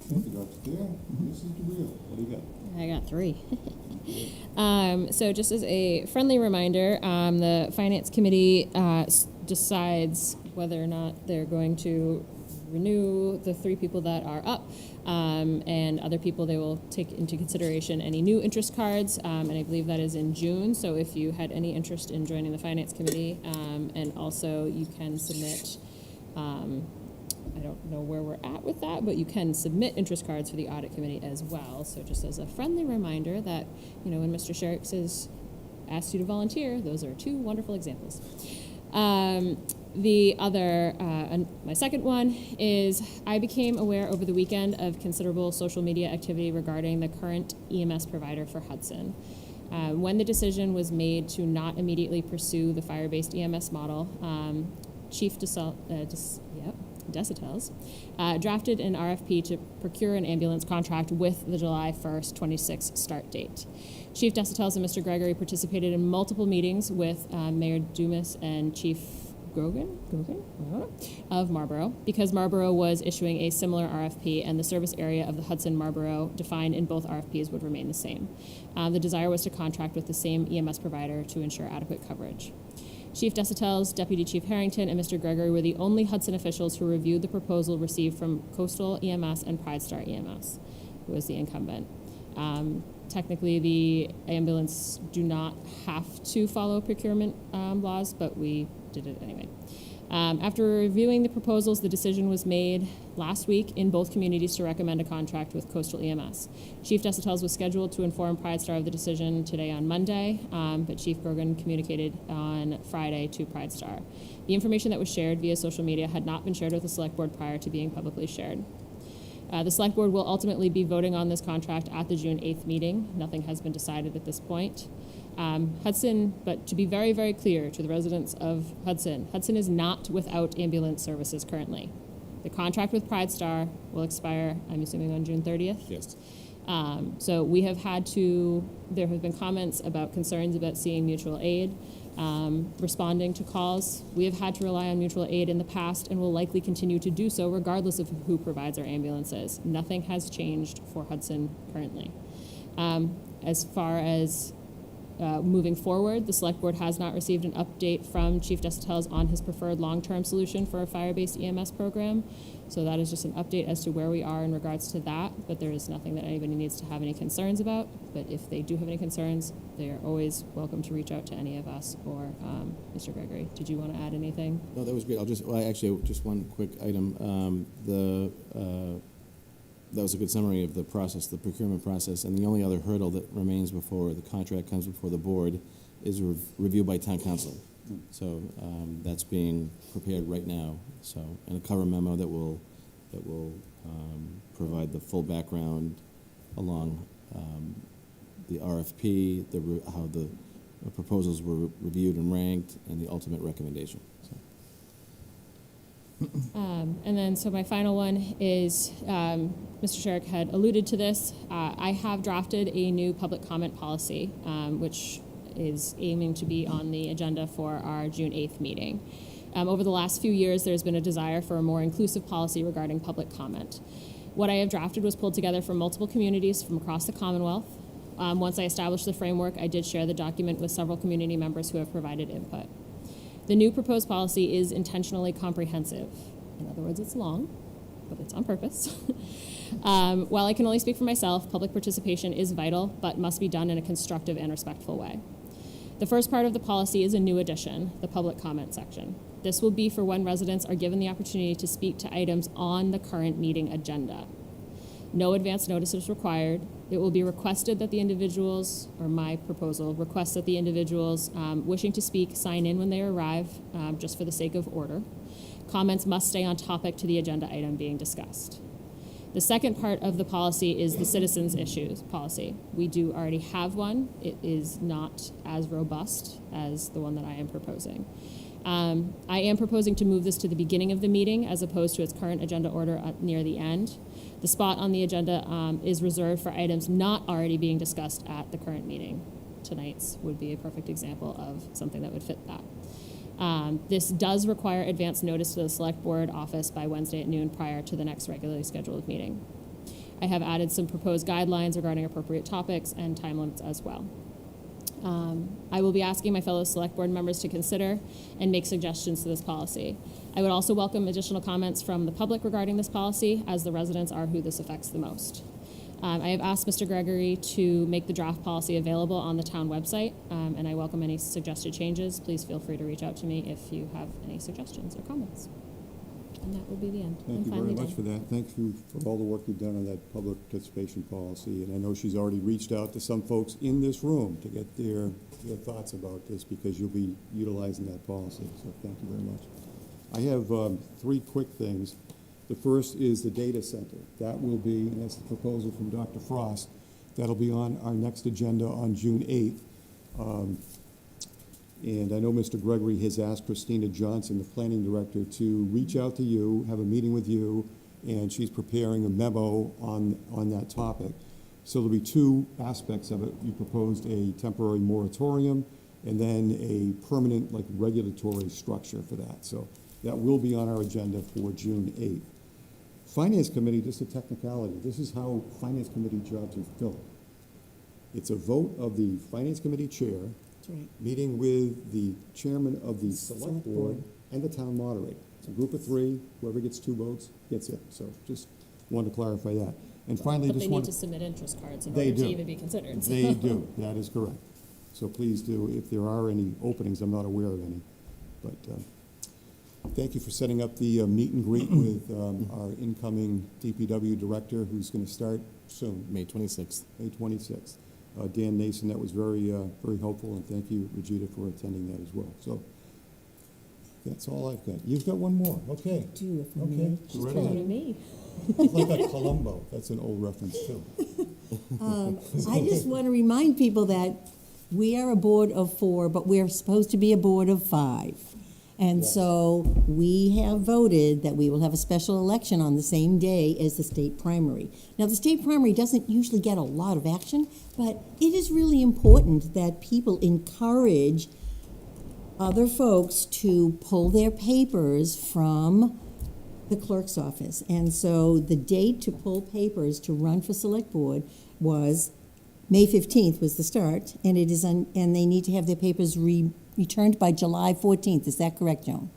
Thank you, Dr. Thayer. Mrs. DeRio, what do you got? I got 3. So just as a friendly reminder, the Finance Committee decides whether or not they're going to renew the 3 people that are up, and other people they will take into consideration any new interest cards, and I believe that is in June. So if you had any interest in joining the Finance Committee, and also you can submit, I don't know where we're at with that, but you can submit interest cards for the Audit Committee as well. So just as a friendly reminder that, you know, when Mr. Sherrick says, asked you to volunteer, those are 2 wonderful examples. The other, my second one is I became aware over the weekend of considerable social media activity regarding the current EMS provider for Hudson. When the decision was made to not immediately pursue the fire-based EMS model, Chief Desautel's drafted an RFP to procure an ambulance contract with the July 1st, 26 start date. Chief Desautel's and Mr. Gregory participated in multiple meetings with Mayor Dumas and Chief Grogan of Marlborough, because Marlborough was issuing a similar RFP and the service area of the Hudson-Marlborough defined in both RFPs would remain the same. The desire was to contract with the same EMS provider to ensure adequate coverage. Chief Desautel's, Deputy Chief Harrington, and Mr. Gregory were the only Hudson officials who reviewed the proposal received from Coastal EMS and Pride Star EMS, who was the incumbent. Technically, the ambulance do not have to follow procurement laws, but we did it anyway. After reviewing the proposals, the decision was made last week in both communities to recommend a contract with Coastal EMS. Chief Desautel's was scheduled to inform Pride Star of the decision today on Monday, but Chief Grogan communicated on Friday to Pride Star. The information that was shared via social media had not been shared with the Select Board prior to being publicly shared. The Select Board will ultimately be voting on this contract at the June 8th meeting. Nothing has been decided at this point. Hudson, but to be very, very clear to the residents of Hudson, Hudson is not without ambulance services currently. The contract with Pride Star will expire, I'm assuming, on June 30th? Yes. So we have there have been comments about concerns about seeing mutual aid, responding to calls. We have had to rely on mutual aid in the past and will likely continue to do so regardless of who provides our ambulances. Nothing has changed for Hudson currently. As far as moving forward, the Select Board has not received an update from Chief Desautel's on his preferred long-term solution for a fire-based EMS program. So that is just an update as to where we are in regards to that, but there is nothing that anybody needs to have any concerns about. But if they do have any concerns, they are always welcome to reach out to any of us or Mr. Gregory. Did you want to add anything? No, that was great. Actually, just one quick item. The that was a good summary of the process, the procurement process, and the only other hurdle that remains before the contract comes before the board is review by town council. So that's being prepared right now. So, and a cover memo that will provide the full background along the RFP, how the proposals were reviewed and ranked, and the ultimate recommendation. So. And then, so my final one is, Mr. Sherrick had alluded to this. I have drafted a new public comment policy, which is aiming to be on the agenda for our June 8th meeting. Over the last few years, there's been a desire for a more inclusive policy regarding public comment. What I have drafted was pulled together from multiple communities from across the Commonwealth. Once I established the framework, I did share the document with several community members who have provided input. The new proposed policy is intentionally comprehensive. In other words, it's long, but it's on purpose. While I can only speak for myself, public participation is vital, but must be done in a constructive and respectful way. The first part of the policy is a new addition, the public comment section. This will be for when residents are given the opportunity to speak to items on the current meeting agenda. No advance notice is required. It will be requested that the individuals, or my proposal, requests that the individuals wishing to speak sign in when they arrive, just for the sake of order. Comments must stay on topic to the agenda item being discussed. The second part of the policy is the citizens' issues policy. We do already have one. It is not as robust as the one that I am proposing. I am proposing to move this to the beginning of the meeting as opposed to its current agenda order near the end. The spot on the agenda is reserved for items not already being discussed at the current meeting. Tonight's would be a perfect example of something that would fit that. This does require advance notice to the Select Board office by Wednesday at noon prior to the next regularly scheduled meeting. I have added some proposed guidelines regarding appropriate topics and time limits as well. I will be asking my fellow Select Board members to consider and make suggestions to this policy. I would also welcome additional comments from the public regarding this policy, as the residents are who this affects the most. I have asked Mr. Gregory to make the draft policy available on the town website, and I welcome any suggested changes. Please feel free to reach out to me if you have any suggestions or comments. And that will be the end. Thank you very much for that. Thank you for all the work you've done on that public participation policy. And I know she's already reached out to some folks in this room to get their thoughts about this, because you'll be utilizing that policy. So thank you very much. I have three quick things. The first is the data center. That will be, and that's the proposal from Dr. Frost, that'll be on our next agenda on June 8th. And I know Mr. Gregory has asked Christina Johnson, the planning director, to reach out to you, have a meeting with you, and she's preparing a memo on that topic. So there'll be two aspects of it. You proposed a temporary moratorium and then a permanent, like, regulatory structure for that. So that will be on our agenda for June 8th. Finance Committee, just a technicality. This is how Finance Committee jobs are filled. It's a vote of the Finance Committee chair, Right. meeting with the chairman of the Select Board and the town moderator. It's a group of three. Whoever gets 2 votes gets it. So just wanted to clarify that. And finally, But just they need want to submit interest cards in They order to do. even be considered. so. They do. That is correct. So please do. If there are any openings, I'm not aware of any. But thank you for setting up the meet and greet with our incoming DPW director, who's going to start soon, May 26th. May 26th. Dan Nason, that was very helpful, and thank you, Regina, for attending that as well. So that's all I've got. You've got one more. Okay. Do if I Okay. may. Go right Go to ahead. me. It's like a Columbo. That's an old reference, too. I just want to remind people that we are a board of 4, but we're supposed to be a board of 5. And Yes. so we have voted that we will have a special election on the same day as the state primary. Now, the state primary doesn't usually get a lot of action, but it is really important that people encourage other folks to pull their papers from the clerk's office. And so the date to pull papers to run for select board was May 15th was the start, and it is and they need to have their papers returned by July 14th. Is that correct, Joan?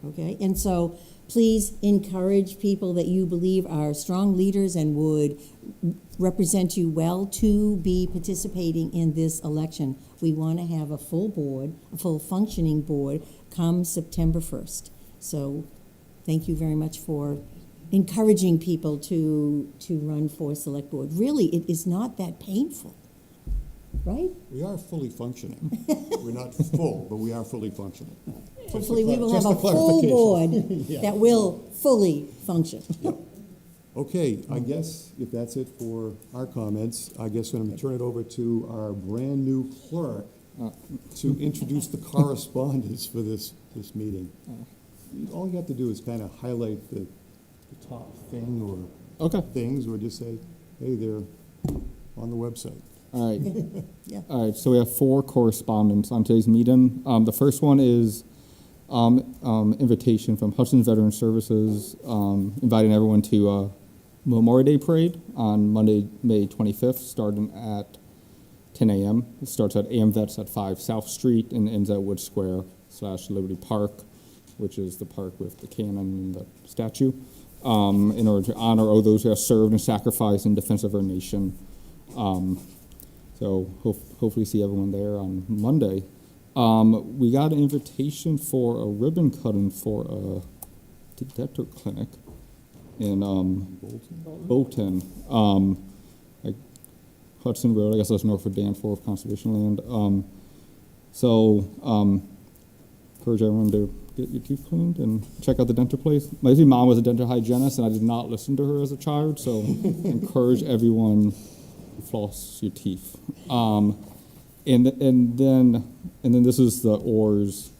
Okay, and so please encourage people that you believe are strong leaders and would represent you well to be participating in this election. We want to have a full board, a full functioning board, come September 1st. So thank you very much for encouraging people to run for select board. Really, it is not that painful, right? We are fully functioning. We're not full, but we are fully functioning. Hopefully, we will have Just a a full board clarification. Yeah. that will fully function. Okay, I guess if that's it for our comments, I guess I'm going to turn it over to our brand-new clerk to introduce the correspondence for this meeting. All you have to do is kind of highlight the top thing or Okay. things, or just say, hey, they're on the website. All right. Yeah. All right, so we have 4 correspondence on today's meeting. The first one is invitation from Hudson Veteran Services, inviting everyone to Memorial Day Parade on Monday, May 25th, starting at 10 a.m. It starts at AMVETS at 5 South Street and ends at Wood Square / Liberty Park, which is the park with the cannon and the statue, in order to honor all those who have served and sacrificed in defense of our nation. So hopefully see everyone there on Monday. We got an invitation for a ribbon cutting for a debtor clinic in Bolton. Like Hudson Road, I guess that's north of Danforth Conservation Land. Encourage everyone to get your teeth cleaned and check out the dental place. My mom was a dental hygienist, and I did not listen to her as a child, so encourage everyone to floss your teeth. And then this is the ORS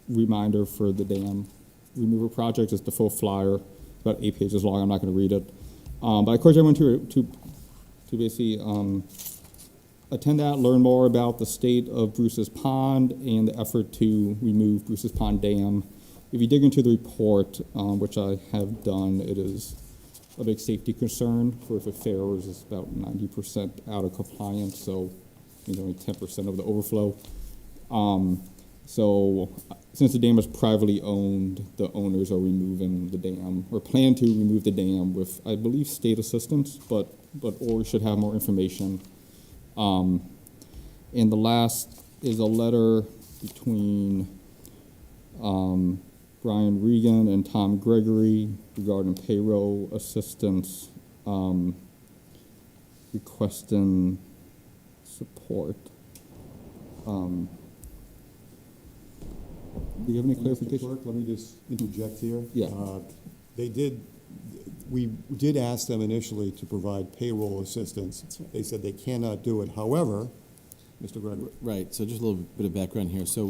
reminder for the dam removal project. It's the full flyer, about 8 pages long. I'm not going to read it, but I encourage everyone to basically attend that, learn more about the state of Bruce's Pond and the effort to remove Bruce's Pond Dam. If you dig into the report, which I have done, it is a big safety concern. For if it fails, it's about 90% out of compliance, so only 10% of the overflow. So since the dam is privately owned, the owners are removing the dam, or plan to remove the dam with, I believe, state assistance, but or should have more information. And the last is a letter between Brian Regan and Tom Gregory regarding payroll assistance, requesting support. Do you have any Mr. clarification? Clerk, let me just interject here. Yeah. We did ask them initially to provide payroll assistance. That's right. They said they cannot do it. However, Mr. Gregory. Right, so just a little bit of background here. So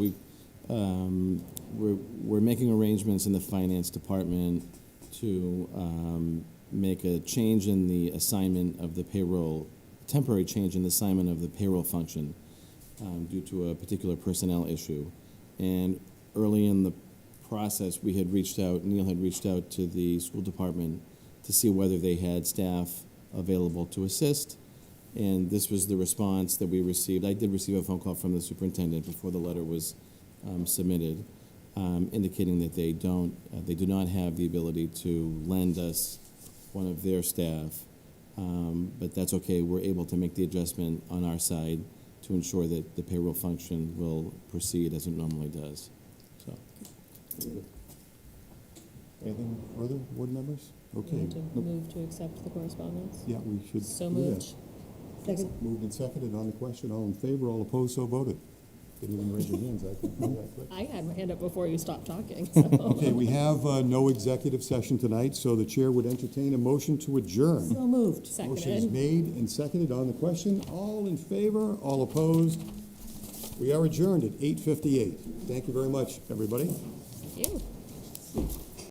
we're making arrangements in the finance department to make a change in the assignment of the payroll, temporary change in the assignment of the payroll function due to a particular personnel issue. And early in the process, Neil had reached out to the school department to see whether they had staff available to assist. And this was the response that we received. I did receive a phone call from the superintendent before the letter was submitted, indicating that they do not have the ability to lend us one of their staff. But that's okay. We're able to make the adjustment on our side to ensure that the payroll function will proceed as it normally does. So. Anything further, board members? We Okay. need to move to accept the correspondence. Yeah, we should So do moved. that. Moved and seconded on the question. All in favor, all opposed, so voted. Didn't even raise your hands. I could do that quick. I had my hand up before you stopped talking, so. Okay, we have no executive session tonight, so the chair would entertain a motion to adjourn. So moved. Motion is Seconded. made and seconded on the question. All in favor, all opposed. We are adjourned at 8:58. Thank you very much, everybody. Thank you.